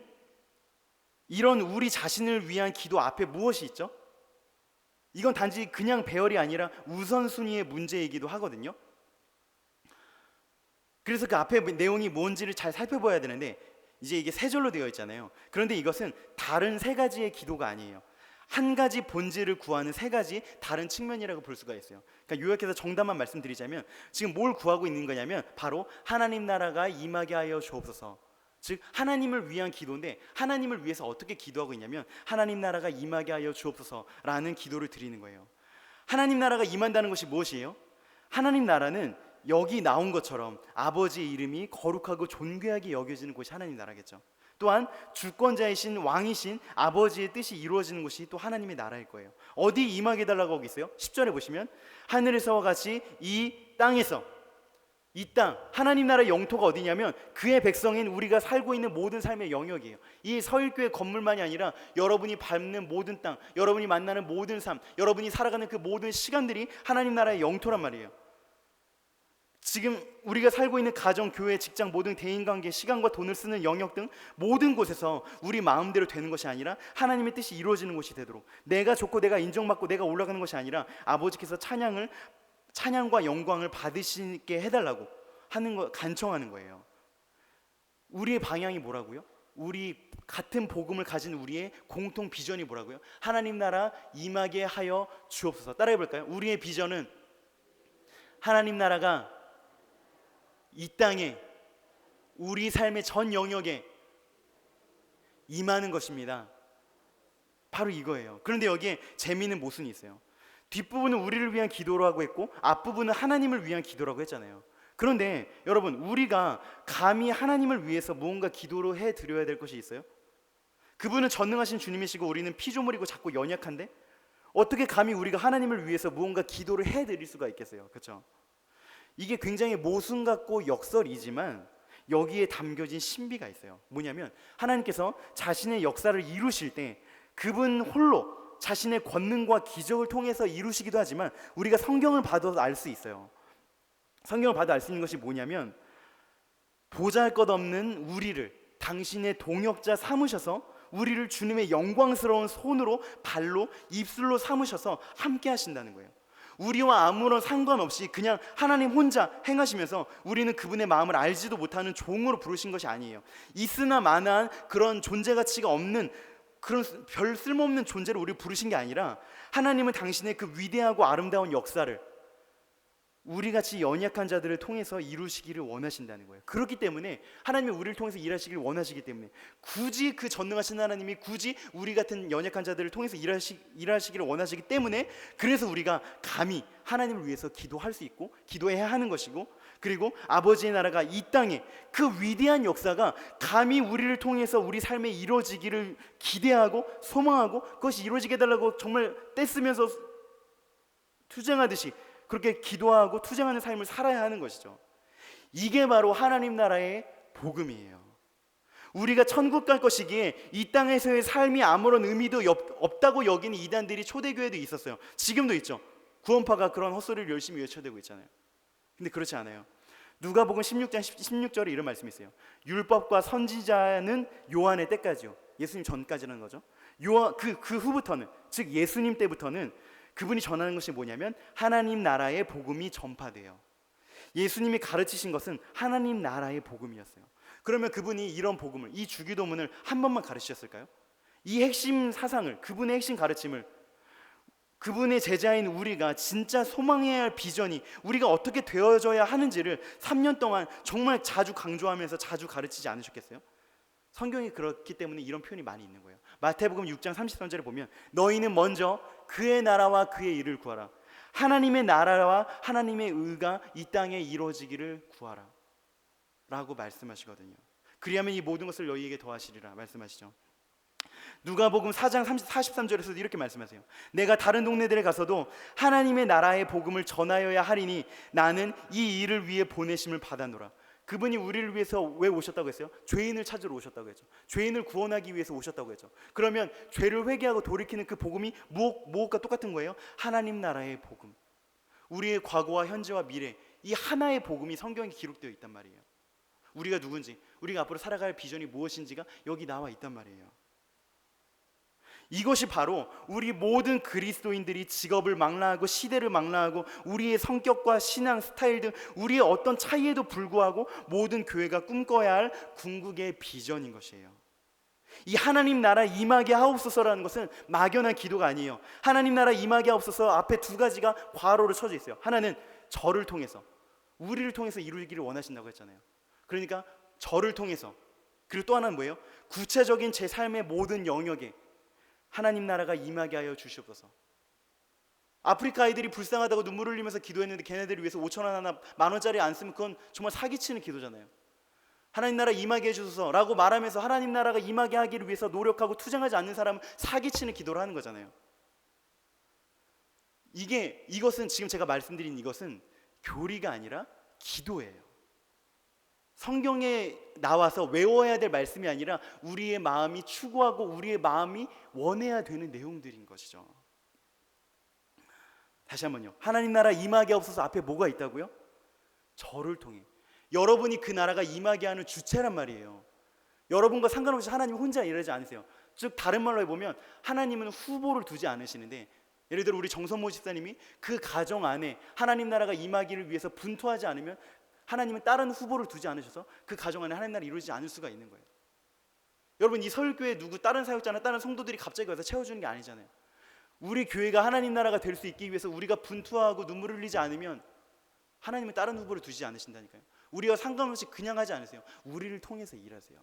[SPEAKER 1] 이런 우리 자신을 위한 기도 앞에 무엇이 있죠? 이건 단지 그냥 배열이 아니라 우선순위의 문제이기도 하거든요. 그래서 그 앞에 내용이 뭔지를 잘 살펴봐야 되는데, 이제 이게 세 절로 되어 있잖아요. 그런데 이것은 다른 세 가지의 기도가 아니에요. 한 가지 본질을 구하는 세 가지 다른 측면이라고 볼 수가 있어요. 그러니까 요약해서 정답만 말씀드리자면 지금 뭘 구하고 있는 거냐면 바로 하나님 나라가 임하게 하여 주옵소서. 즉 하나님을 위한 기도인데, 하나님을 위해서 어떻게 기도하고 있냐면 하나님 나라가 임하게 하여 주옵소서라는 기도를 드리는 거예요. 하나님 나라가 임한다는 것이 무엇이에요? 하나님 나라는 여기 나온 것처럼 아버지의 이름이 거룩하고 존귀하게 여겨지는 곳이 하나님 나라겠죠. 또한 주권자이신 왕이신 아버지의 뜻이 이루어지는 곳이 또 하나님의 나라일 거예요. 어디 임하게 해달라고 하고 있어요? 10절에 보시면 하늘에서와 같이 이 땅에서, 이 땅, 하나님 나라의 영토가 어디냐면 그의 백성인 우리가 살고 있는 모든 삶의 영역이에요. 이 서일교회 건물만이 아니라 여러분이 밟는 모든 땅, 여러분이 만나는 모든 삶, 여러분이 살아가는 그 모든 시간들이 하나님 나라의 영토란 말이에요. 지금 우리가 살고 있는 가정, 교회, 직장, 모든 대인관계, 시간과 돈을 쓰는 영역 등 모든 곳에서 우리 마음대로 되는 것이 아니라 하나님의 뜻이 이루어지는 곳이 되도록, 내가 좋고 내가 인정받고 내가 올라가는 것이 아니라 아버지께서 찬양과 영광을 받으시게 해달라고 하는 거, 간청하는 거예요. 우리의 방향이 뭐라고요? 우리 같은 복음을 가진 우리의 공통 비전이 뭐라고요? 하나님 나라 임하게 하여 주옵소서. 따라해 볼까요? 우리의 비전은 하나님 나라가 이 땅에, 우리 삶의 전 영역에 임하는 것입니다. 바로 이거예요. 그런데 여기에 재미있는 모순이 있어요. 뒷부분은 우리를 위한 기도라고 했고 앞부분은 하나님을 위한 기도라고 했잖아요. 그런데 여러분, 우리가 감히 하나님을 위해서 무언가 기도로 해드려야 될 것이 있어요? 그분은 전능하신 주님이시고 우리는 피조물이고 작고 연약한데 어떻게 감히 우리가 하나님을 위해서 무언가 기도를 해드릴 수가 있겠어요? 그렇죠? 이게 굉장히 모순 같고 역설이지만 여기에 담겨진 신비가 있어요. 뭐냐면 하나님께서 자신의 역사를 이루실 때 그분 홀로 자신의 권능과 기적을 통해서 이루시기도 하지만 우리가 성경을 봐도 알 수 있어요. 성경을 봐도 알 수 있는 것이 뭐냐면 보잘것없는 우리를 당신의 동역자 삼으셔서 우리를 주님의 영광스러운 손으로, 발로, 입술로 삼으셔서 함께 하신다는 거예요. 우리와 아무런 상관없이 그냥 하나님 혼자 행하시면서 우리는 그분의 마음을 알지도 못하는 종으로 부르신 것이 아니에요. 있으나 마나한 그런 존재 가치가 없는 그런 별 쓸모없는 존재로 우리를 부르신 게 아니라 하나님은 당신의 그 위대하고 아름다운 역사를 우리같이 연약한 자들을 통해서 이루시기를 원하신다는 거예요. 그렇기 때문에 하나님이 우리를 통해서 일하시기를 원하시기 때문에 굳이 그 전능하신 하나님이 굳이 우리 같은 연약한 자들을 통해서 일하시기를 원하시기 때문에, 그래서 우리가 감히 하나님을 위해서 기도할 수 있고 기도해야 하는 것이고, 그리고 아버지의 나라가 이 땅에 그 위대한 역사가 감히 우리를 통해서 우리 삶에 이루어지기를 기대하고 소망하고 그것이 이루어지게 해달라고 정말 떼쓰면서 투쟁하듯이 그렇게 기도하고 투쟁하는 삶을 살아야 하는 것이죠. 이게 바로 하나님 나라의 복음이에요. 우리가 천국 갈 것이기에 이 땅에서의 삶이 아무런 의미도 없다고 여기는 이단들이 초대교회도 있었어요. 지금도 있죠. 구원파가 그런 헛소리를 열심히 외쳐대고 있잖아요. 근데 그렇지 않아요. 누가복음 16장 16절에 이런 말씀이 있어요. 율법과 선지자는 요한의 때까지요. 예수님 전까지라는 거죠. 그 후부터는, 즉 예수님 때부터는 그분이 전하는 것이 뭐냐면 하나님 나라의 복음이 전파돼요. 예수님이 가르치신 것은 하나님 나라의 복음이었어요. 그러면 그분이 이런 복음을, 이 주기도문을 한 번만 가르치셨을까요? 이 핵심 사상을, 그분의 핵심 가르침을 그분의 제자인 우리가 진짜 소망해야 할 비전이 우리가 어떻게 되어져야 하는지를 3년 동안 정말 자주 강조하면서 자주 가르치지 않으셨겠어요? 성경이 그렇기 때문에 이런 표현이 많이 있는 거예요. 마태복음 6장 33절에 보면 너희는 먼저 그의 나라와 그의 일을 구하라. 하나님의 나라와 하나님의 의가 이 땅에 이루어지기를 구하라 라고 말씀하시거든요. 그리하면 이 모든 것을 너희에게 더하시리라 말씀하시죠. 누가복음 4장 43절에서도 이렇게 말씀하세요. 내가 다른 동네들에 가서도 하나님의 나라의 복음을 전하여야 하리니 나는 이 일을 위해 보내심을 받아노라. 그분이 우리를 위해서 왜 오셨다고 했어요? 죄인을 찾으러 오셨다고 했죠. 죄인을 구원하기 위해서 오셨다고 했죠. 그러면 죄를 회개하고 돌이키는 그 복음이 무엇과 똑같은 거예요? 하나님 나라의 복음. 우리의 과거와 현재와 미래, 이 하나의 복음이 성경에 기록되어 있단 말이에요. 우리가 누군지, 우리가 앞으로 살아갈 비전이 무엇인지가 여기 나와 있단 말이에요. 이것이 바로 우리 모든 그리스도인들이 직업을 망라하고 시대를 망라하고 우리의 성격과 신앙 스타일 등 우리의 어떤 차이에도 불구하고 모든 교회가 꿈꿔야 할 궁극의 비전인 것이에요. 이 하나님 나라 임하게 하옵소서라는 것은 막연한 기도가 아니에요. 하나님 나라 임하게 하옵소서 앞에 두 가지가 괄호로 쳐져 있어요. 하나는 저를 통해서, 우리를 통해서 이루기를 원하신다고 했잖아요. 그러니까 저를 통해서, 그리고 또 하나는 뭐예요? 구체적인 제 삶의 모든 영역에 하나님 나라가 임하게 하여 주시옵소서. 아프리카 아이들이 불쌍하다고 눈물 흘리면서 기도했는데 걔네들을 위해서 5,000원 하나 10,000원짜리 안 쓰면 그건 정말 사기치는 기도잖아요. 하나님 나라 임하게 해주소서 라고 말하면서 하나님 나라가 임하게 하기를 위해서 노력하고 투쟁하지 않는 사람은 사기치는 기도를 하는 거잖아요. 이것은 지금 제가 말씀드린 이것은 교리가 아니라 기도예요. 성경에 나와서 외워야 될 말씀이 아니라 우리의 마음이 추구하고 우리의 마음이 원해야 되는 내용들인 것이죠. 다시 한번요. 하나님 나라 임하게 하옵소서 앞에 뭐가 있다고요? 저를 통해. 여러분이 그 나라가 임하게 하는 주체란 말이에요. 여러분과 상관없이 하나님 혼자 일하지 않으세요. 즉 다른 말로 해보면 하나님은 후보를 두지 않으시는데, 예를 들어 우리 정선모 집사님이 그 가정 안에 하나님 나라가 임하기를 위해서 분투하지 않으면 하나님은 다른 후보를 두지 않으셔서 그 가정 안에 하나님 나라를 이루어지지 않을 수가 있는 거예요. 여러분, 이 서울교회 누구 다른 사역자나 다른 성도들이 갑자기 와서 채워주는 게 아니잖아요. 우리 교회가 하나님 나라가 될 수 있기 위해서 우리가 분투하고 눈물을 흘리지 않으면 하나님은 다른 후보를 두지 않으신다니까요. 우리와 상관없이 그냥 하지 않으세요. 우리를 통해서 일하세요.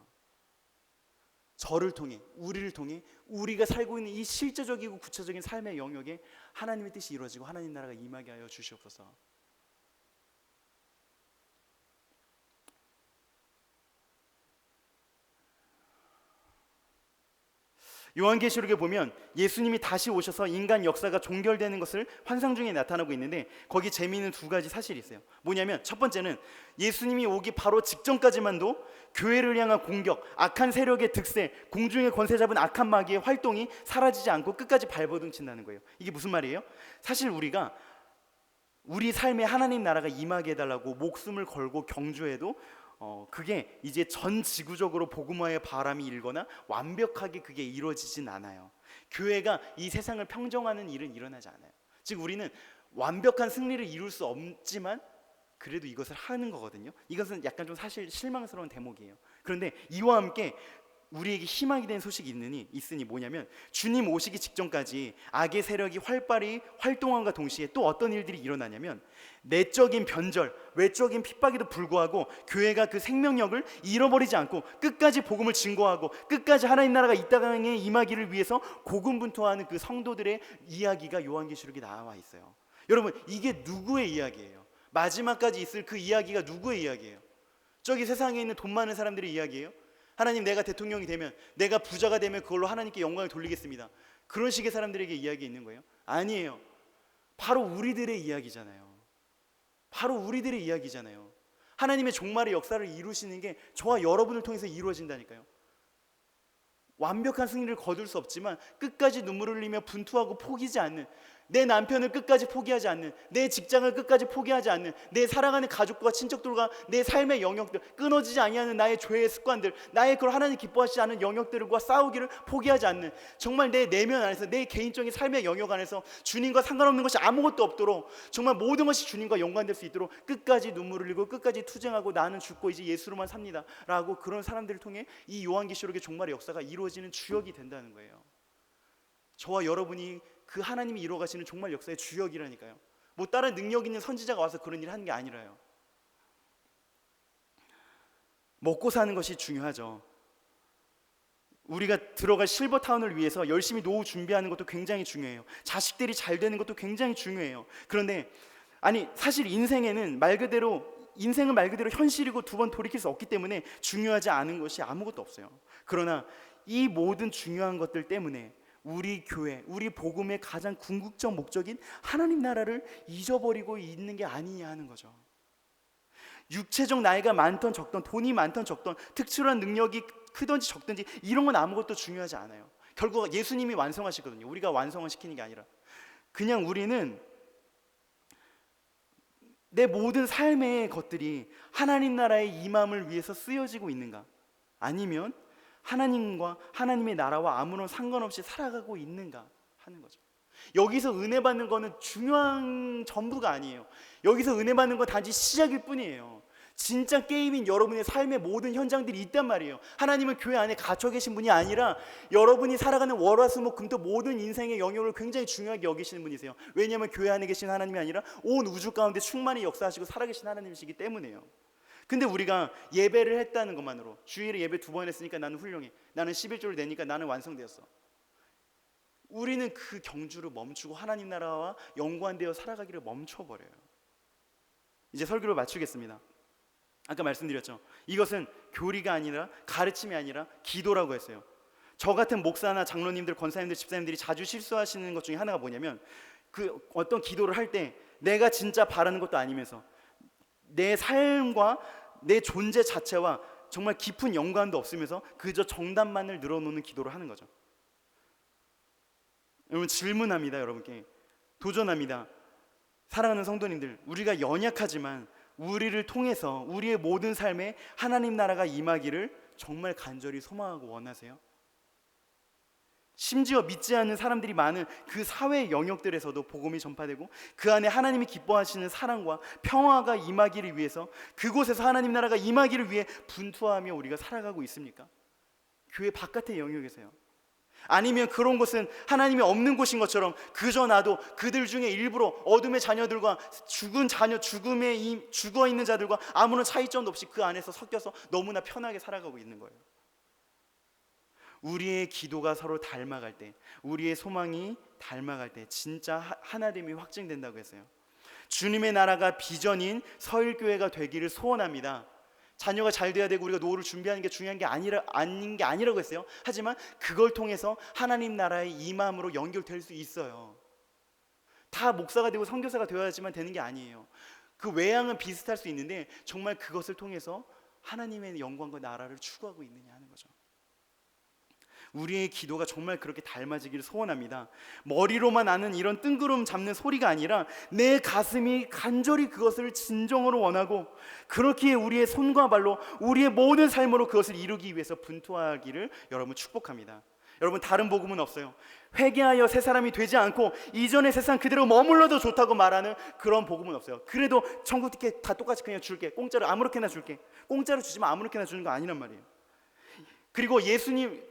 [SPEAKER 1] 저를 통해, 우리를 통해 우리가 살고 있는 이 실제적이고 구체적인 삶의 영역에 하나님의 뜻이 이루어지고 하나님 나라가 임하게 하여 주시옵소서. 요한계시록에 보면 예수님이 다시 오셔서 인간 역사가 종결되는 것을 환상 중에 나타나고 있는데, 거기 재미있는 두 가지 사실이 있어요. 뭐냐면 첫 번째는 예수님이 오기 바로 직전까지만도 교회를 향한 공격, 악한 세력의 득세, 공중의 권세 잡은 악한 마귀의 활동이 사라지지 않고 끝까지 발버둥친다는 거예요. 이게 무슨 말이에요? 사실 우리가 우리 삶에 하나님 나라가 임하게 해달라고 목숨을 걸고 경주해도 그게 이제 전 지구적으로 복음화의 바람이 일거나 완벽하게 그게 이루어지진 않아요. 교회가 이 세상을 평정하는 일은 일어나지 않아요. 즉 우리는 완벽한 승리를 이룰 수 없지만 그래도 이것을 하는 거거든요. 이것은 약간 좀 사실 실망스러운 대목이에요. 그런데 이와 함께 우리에게 희망이 된 소식이 있으니 뭐냐면 주님 오시기 직전까지 악의 세력이 활발히 활동함과 동시에 또 어떤 일들이 일어나냐면 내적인 변절, 외적인 핍박에도 불구하고 교회가 그 생명력을 잃어버리지 않고 끝까지 복음을 증거하고 끝까지 하나님 나라가 이 땅에 임하기를 위해서 고군분투하는 그 성도들의 이야기가 요한계시록에 나와 있어요. 여러분, 이게 누구의 이야기예요? 마지막까지 있을 그 이야기가 누구의 이야기예요? 저기 세상에 있는 돈 많은 사람들의 이야기예요? 하나님, 내가 대통령이 되면, 내가 부자가 되면 그걸로 하나님께 영광을 돌리겠습니다. 그런 식의 사람들에게 이야기 있는 거예요? 아니에요. 바로 우리들의 이야기잖아요. 바로 우리들의 이야기잖아요. 하나님의 종말의 역사를 이루시는 게 저와 여러분을 통해서 이루어진다니까요. 완벽한 승리를 거둘 수 없지만 끝까지 눈물을 흘리며 분투하고 포기지 않는, 내 남편을 끝까지 포기하지 않는, 내 직장을 끝까지 포기하지 않는, 내 사랑하는 가족과 친척들과 내 삶의 영역들, 끊어지지 아니하는 나의 죄의 습관들, 나의 그걸 하나님 기뻐하시지 않는 영역들과 싸우기를 포기하지 않는, 정말 내 내면 안에서, 내 개인적인 삶의 영역 안에서 주님과 상관없는 것이 아무것도 없도록, 정말 모든 것이 주님과 연관될 수 있도록 끝까지 눈물을 흘리고 끝까지 투쟁하고 나는 죽고 이제 예수로만 삽니다 라고, 그런 사람들을 통해 이 요한계시록의 종말의 역사가 이루어지는 주역이 된다는 거예요. 저와 여러분이 그 하나님이 이루어가시는 종말 역사의 주역이라니까요. 뭐 다른 능력 있는 선지자가 와서 그런 일을 하는 게 아니라요. 먹고 사는 것이 중요하죠. 우리가 들어갈 실버타운을 위해서 열심히 노후 준비하는 것도 굉장히 중요해요. 자식들이 잘 되는 것도 굉장히 중요해요. 그런데 사실 인생은 말 그대로 현실이고 두 번 돌이킬 수 없기 때문에 중요하지 않은 것이 아무것도 없어요. 그러나 이 모든 중요한 것들 때문에 우리 교회, 우리 복음의 가장 궁극적 목적인 하나님 나라를 잊어버리고 있는 게 아니냐 하는 거죠. 육체적 나이가 많던 적던, 돈이 많던 적던, 특출한 능력이 크든지 적든지 이런 건 아무것도 중요하지 않아요. 결국 예수님이 완성하시거든요. 우리가 완성을 시키는 게 아니라, 그냥 우리는 내 모든 삶의 것들이 하나님 나라의 임함을 위해서 쓰여지고 있는가, 아니면 하나님과 하나님의 나라와 아무런 상관없이 살아가고 있는가 하는 거죠. 여기서 은혜 받는 거는 중요한 전부가 아니에요. 여기서 은혜 받는 건 단지 시작일 뿐이에요. 진짜 게임인 여러분의 삶의 모든 현장들이 있단 말이에요. 하나님은 교회 안에 갇혀 계신 분이 아니라 여러분이 살아가는 월화수목금토 모든 인생의 영역을 굉장히 중요하게 여기시는 분이세요. 왜냐하면 교회 안에 계신 하나님이 아니라 온 우주 가운데 충만히 역사하시고 살아계신 하나님이시기 때문에요. 근데 우리가 예배를 했다는 것만으로, 주일에 예배 2번 했으니까 나는 훌륭해, 나는 11조를 내니까 나는 완성되었어, 우리는 그 경주를 멈추고 하나님 나라와 연관되어 살아가기를 멈춰버려요. 이제 설교를 마치겠습니다. 아까 말씀드렸죠. 이것은 교리가 아니라, 가르침이 아니라 기도라고 했어요. 저 같은 목사나 장로님들, 권사님들, 집사님들이 자주 실수하시는 것 중에 하나가 뭐냐면, 그 어떤 기도를 할 때 내가 진짜 바라는 것도 아니면서 내 삶과 내 존재 자체와 정말 깊은 연관도 없으면서 그저 정답만을 늘어놓는 기도를 하는 거죠. 여러분, 질문합니다. 여러분께 도전합니다. 사랑하는 성도님들, 우리가 연약하지만 우리를 통해서 우리의 모든 삶에 하나님 나라가 임하기를 정말 간절히 소망하고 원하세요? 심지어 믿지 않는 사람들이 많은 그 사회 영역들에서도 복음이 전파되고 그 안에 하나님이 기뻐하시는 사랑과 평화가 임하기를 위해서, 그곳에서 하나님 나라가 임하기를 위해 분투하며 우리가 살아가고 있습니까? 교회 바깥의 영역에서요. 아니면 그런 곳은 하나님이 없는 곳인 것처럼 그저 나도 그들 중에 일부러 어둠의 자녀들과 죽은 자녀, 죽어 있는 자들과 아무런 차이점도 없이 그 안에서 섞여서 너무나 편하게 살아가고 있는 거예요. 우리의 기도가 서로 닮아갈 때, 우리의 소망이 닮아갈 때 진짜 하나됨이 확증된다고 했어요. 주님의 나라가 비전인 서일교회가 되기를 소원합니다. 자녀가 잘 돼야 되고 우리가 노후를 준비하는 게 중요한 게 아닌 게 아니라고 했어요. 하지만 그걸 통해서 하나님 나라의 임함으로 연결될 수 있어요. 다 목사가 되고 선교사가 되어야지만 되는 게 아니에요. 그 외양은 비슷할 수 있는데 정말 그것을 통해서 하나님의 영광과 나라를 추구하고 있느냐 하는 거죠. 우리의 기도가 정말 그렇게 닮아지기를 소원합니다. 머리로만 아는 이런 뜬구름 잡는 소리가 아니라 내 가슴이 간절히 그것을 진정으로 원하고, 그렇기에 우리의 손과 발로 우리의 모든 삶으로 그것을 이루기 위해서 분투하기를 여러분 축복합니다. 여러분, 다른 복음은 없어요. 회개하여 새 사람이 되지 않고 이전의 세상 그대로 머물러도 좋다고 말하는 그런 복음은 없어요. 그래도 천국 티켓 다 똑같이 그냥 줄게, 공짜로 아무렇게나 줄게, 공짜로 주지만 아무렇게나 주는 거 아니란 말이에요. 그리고 예수님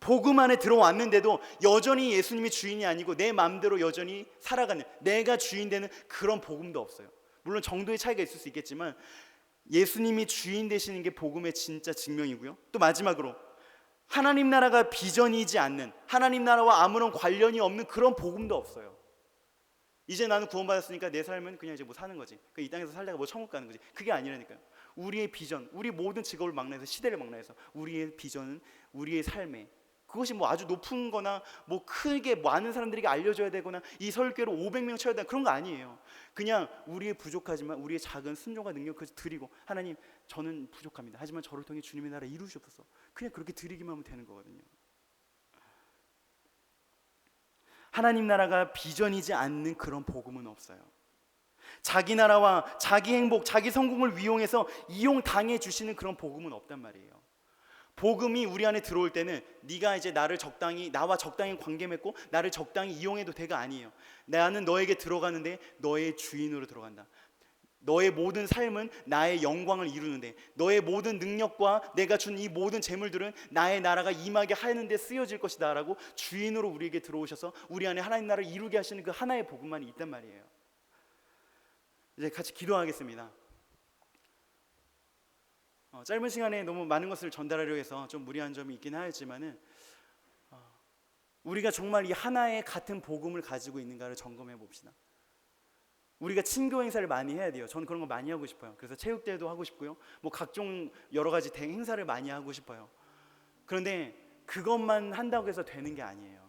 [SPEAKER 1] 복음 안에 들어왔는데도 여전히 예수님이 주인이 아니고 내 마음대로 여전히 살아가는, 내가 주인 되는 그런 복음도 없어요. 물론 정도의 차이가 있을 수 있겠지만 예수님이 주인 되시는 게 복음의 진짜 증명이고요. 또 마지막으로 하나님 나라가 비전이지 않는, 하나님 나라와 아무런 관련이 없는 그런 복음도 없어요. 이제 나는 구원받았으니까 내 삶은 그냥 이제 뭐 사는 거지, 이 땅에서 살다가 뭐 천국 가는 거지. 그게 아니라니까요. 우리의 비전, 우리 모든 직업을 망라해서, 시대를 망라해서 우리의 비전은 우리의 삶에 그것이 뭐 아주 높은 거나 뭐 크게 많은 사람들에게 알려져야 되거나 이 설교로 500명 쳐야 되나 그런 거 아니에요. 그냥 우리의 부족하지만 우리의 작은 순종과 능력 그것을 드리고, 하나님 저는 부족합니다. 하지만 저를 통해 주님의 나라 이루시옵소서. 그냥 그렇게 드리기만 하면 되는 거거든요. 하나님 나라가 비전이지 않는 그런 복음은 없어요. 자기 나라와 자기 행복, 자기 성공을 이용해서 이용당해 주시는 그런 복음은 없단 말이에요. 복음이 우리 안에 들어올 때는 네가 이제 나와 적당히 관계 맺고 나를 적당히 이용해도 돼가 아니에요. 나는 너에게 들어가는데 너의 주인으로 들어간다. 너의 모든 삶은 나의 영광을 이루는데, 너의 모든 능력과 내가 준 이 모든 재물들은 나의 나라가 임하게 하는 데 쓰여질 것이다 라고 주인으로 우리에게 들어오셔서 우리 안에 하나님 나라를 이루게 하시는 그 하나의 복음만 있단 말이에요. 이제 같이 기도하겠습니다. 짧은 시간에 너무 많은 것을 전달하려 해서 좀 무리한 점이 있긴 하였지만은 우리가 정말 이 하나의 같은 복음을 가지고 있는가를 점검해 봅시다. 우리가 친교 행사를 많이 해야 돼요. 저는 그런 거 많이 하고 싶어요. 그래서 체육대회도 하고 싶고요, 뭐 각종 여러 가지 행사를 많이 하고 싶어요. 그런데 그것만 한다고 해서 되는 게 아니에요.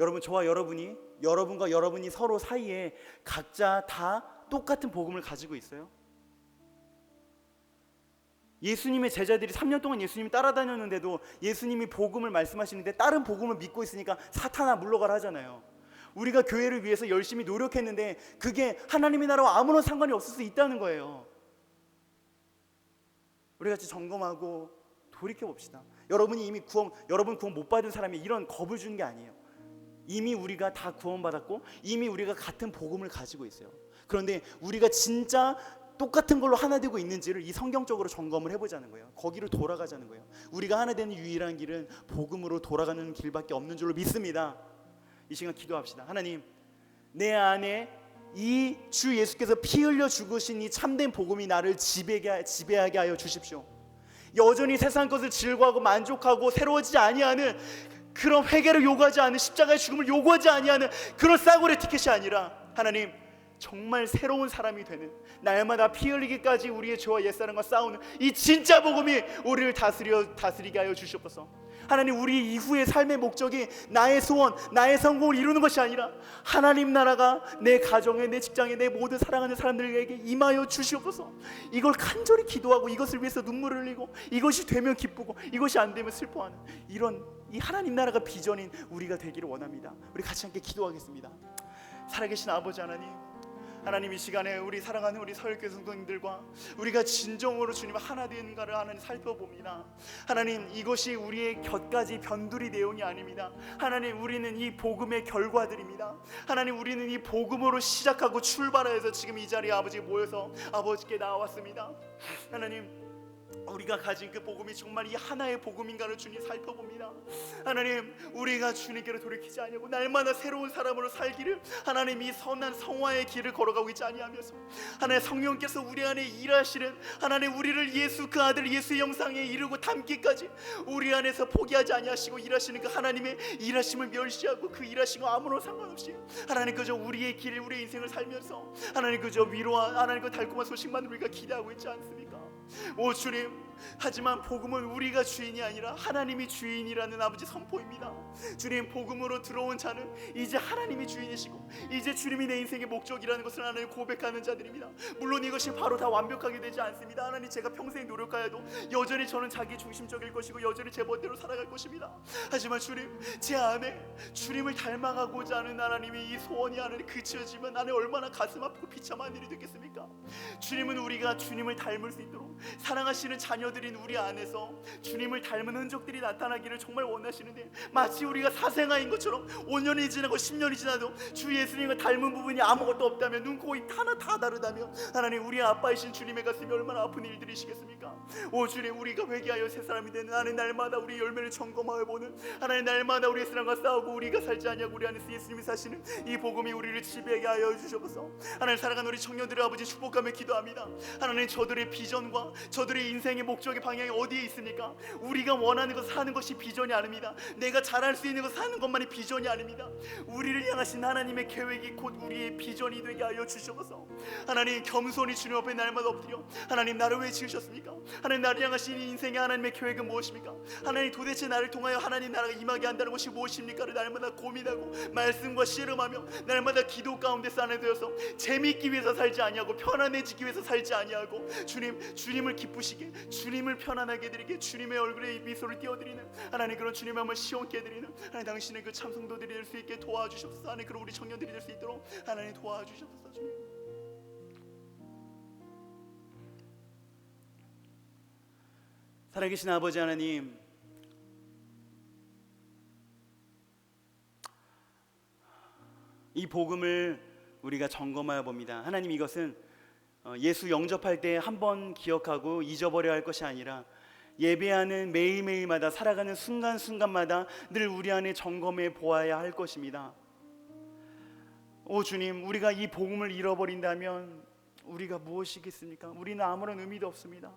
[SPEAKER 1] 여러분, 저와 여러분과 여러분이 서로 사이에 각자 다 똑같은 복음을 가지고 있어요. 예수님의 제자들이 3년 동안 예수님이 따라다녔는데도 예수님이 복음을 말씀하시는데 다른 복음을 믿고 있으니까 사탄아 물러가라 하잖아요. 우리가 교회를 위해서 열심히 노력했는데 그게 하나님의 나라와 아무런 상관이 없을 수 있다는 거예요. 우리 같이 점검하고 돌이켜 봅시다. 여러분이 이미 여러분 구원 못 받은 사람이 이런 겁을 주는 게 아니에요. 이미 우리가 다 구원받았고 이미 우리가 같은 복음을 가지고 있어요. 그런데 우리가 진짜 똑같은 걸로 하나 되고 있는지를 이 성경적으로 점검을 해보자는 거예요. 거기로 돌아가자는 거예요. 우리가 하나 되는 유일한 길은 복음으로 돌아가는 길밖에 없는 줄로 믿습니다. 이 시간 기도합시다. 하나님, 내 안에 이 주 예수께서 피 흘려 죽으신 이 참된 복음이 나를 지배하게 하여 주십시오. 여전히 세상 것을 즐거워하고 만족하고 새로워지지 아니하는 그런 회개를 요구하지 않는, 십자가의 죽음을 요구하지 아니하는 그런 싸구려 티켓이 아니라 하나님, 정말 새로운 사람이 되는, 날마다 피 흘리기까지 우리의 죄와 옛사람과 싸우는 이 진짜 복음이 우리를 다스리게 하여 주시옵소서. 하나님, 우리 이후의 삶의 목적이 나의 소원, 나의 성공을 이루는 것이 아니라 하나님 나라가 내 가정에, 내 직장에, 내 모든 사랑하는 사람들에게 임하여 주시옵소서. 이걸 간절히 기도하고 이것을 위해서 눈물을 흘리고 이것이 되면 기쁘고 이것이 안 되면 슬퍼하는 이런 이 하나님 나라가 비전인 우리가 되기를 원합니다. 우리 같이 함께 기도하겠습니다. 살아계신 아버지 하나님, 이 시간에 우리 사랑하는 우리 서울교회 성도님들과 우리가 진정으로 주님 하나 되는가를 하나님 살펴봅니다. 하나님, 이것이 우리의 곁가지 변두리 내용이 아닙니다. 하나님, 우리는 이 복음의 결과들입니다. 하나님, 우리는 이 복음으로 시작하고 출발해서 지금 이 자리에 아버지 모여서 아버지께 나왔습니다. 하나님, 우리가 가진 그 복음이 정말 이 하나의 복음인가를 주님 살펴봅니다. 하나님, 우리가 주님께로 돌이키지 아니하고 날마다 새로운 사람으로 살기를 하나님 이 선한 성화의 길을 걸어가고 있지 아니하면서 하나님 성령께서 우리 안에 일하시는 하나님, 우리를 예수 그 아들 예수의 형상에 이르고 닮기까지 우리 안에서 포기하지 아니하시고 일하시는 그 하나님의 일하심을 멸시하고 그 일하심과 아무런 상관없이 하나님 그저 우리의 길, 우리의 인생을 살면서 하나님 그저 위로와 하나님 그 달콤한 소식만 우리가 기대하고 있지 않습니까? 오 주님, 하지만 복음은 우리가 주인이 아니라 하나님이 주인이라는 아버지 선포입니다. 주님, 복음으로 들어온 자는 이제 하나님이 주인이시고 이제 주님이 내 인생의 목적이라는 것을 하나님 고백하는 자들입니다. 물론 이것이 바로 다 완벽하게 되지 않습니다. 하나님, 제가 평생 노력하여도 여전히 저는 자기 중심적일 것이고 여전히 제 멋대로 살아갈 것입니다. 하지만 주님, 제 안에 주님을 닮아가고자 하는 하나님의 이 소원이 하나님 그쳐지면 나는 얼마나 가슴 아프고 비참한 일이 되겠습니까? 주님은 우리가 주님을 닮을 수 있도록 사랑하시는 자녀들인 우리 안에서 주님을 닮은 흔적들이 나타나기를 정말 원하시는데, 마치 우리가 사생아인 것처럼 5년이 지나고 10년이 지나도 주 예수님과 닮은 부분이 아무것도 없다면, 눈, 코, 입 하나 다 다르다면 하나님, 우리 아빠이신 주님의 가슴이 얼마나 아픈 일들이시겠습니까? 오 주님, 우리가 회개하여 새 사람이 되는 하나님, 날마다 우리 열매를 점검하여 보는 하나님, 날마다 우리 사람과 싸우고 우리가 살지 아니하고 우리 안에서 예수님이 사시는 이 복음이 우리를 지배하게 하여 주셔서 하나님, 사랑하는 우리 청년들의 아버지 축복하며 기도합니다. 하나님, 저들의 비전과 저들의 인생의 목적의 방향이 어디에 있습니까? 우리가 원하는 것을 하는 것이 비전이 아닙니다. 내가 잘할 수 있는 것을 하는 것만이 비전이 아닙니다. 우리를 향하신 하나님의 계획이 곧 우리의 비전이 되게 하여 주시옵소서. 하나님, 겸손히 주님 앞에 날마다 엎드려 하나님, 나를 왜 지으셨습니까? 하나님, 나를 향하신 인생의 하나님의 계획은 무엇입니까? 하나님, 도대체 나를 통하여 하나님 나라가 임하게 한다는 것이 무엇입니까를 날마다 고민하고 말씀과 씨름하며 날마다 기도 가운데 싸내되어서 재미있기 위해서 살지 아니하고 편안해지기 위해서 살지 아니하고 주님을 기쁘시게, 주님을 편안하게 해드리게, 주님의 얼굴에 미소를 띄워드리는 하나님, 그런 주님의 마음을 시원케 해드리는 하나님, 당신의 그 참성도들이 될 수 있게 도와주시옵소서. 하나님, 그런 우리 청년들이 될 수 있도록 하나님 도와주시옵소서. 주님, 살아계신 아버지 하나님, 이 복음을 우리가 점검하여 봅니다. 하나님, 이것은 예수 영접할 때 한 번 기억하고 잊어버려야 할 것이 아니라 예배하는 매일매일마다 살아가는 순간순간마다 늘 우리 안에 점검해 보아야 할 것입니다. 오 주님, 우리가 이 복음을 잃어버린다면 우리가 무엇이겠습니까? 우리는 아무런 의미도 없습니다.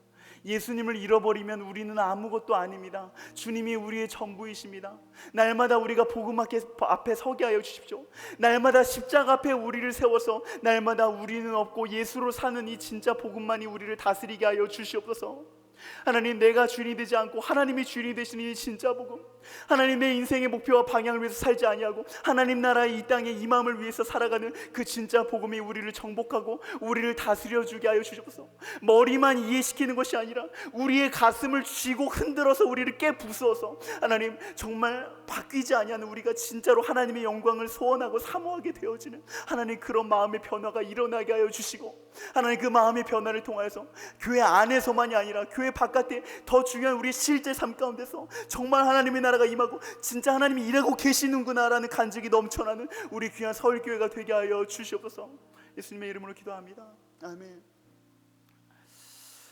[SPEAKER 1] 예수님을 잃어버리면 우리는 아무것도 아닙니다. 주님이 우리의 전부이십니다. 날마다 우리가 복음 앞에 서게 하여 주십시오. 날마다 십자가 앞에 우리를 세워서 날마다 우리는 없고 예수로 사는 이 진짜 복음만이 우리를 다스리게 하여 주시옵소서. 하나님, 내가 주인이 되지 않고 하나님이 주인이 되시는 이 진짜 복음, 하나님, 내 인생의 목표와 방향을 위해서 살지 아니하고 하나님 나라의 이 땅에 이 마음을 위해서 살아가는 그 진짜 복음이 우리를 정복하고 우리를 다스려 주게 하여 주옵소서. 머리만 이해시키는 것이 아니라 우리의 가슴을 쥐고 흔들어서 우리를 깨부수어서 하나님, 정말 바뀌지 아니하는 우리가 진짜로 하나님의 영광을 소원하고 사모하게 되어지는 하나님, 그런 마음의 변화가 일어나게 하여 주시고, 하나님, 그 마음의 변화를 통하여서 교회 안에서만이 아니라 교회 바깥에 더 중요한 우리 실제 삶 가운데서 정말 하나님의 나라가 임하고 진짜 하나님이 일하고 계시는구나라는 간증이 넘쳐나는 우리 귀한 서울교회가 되게 하여 주시옵소서. 예수님의 이름으로 기도합니다. 아멘.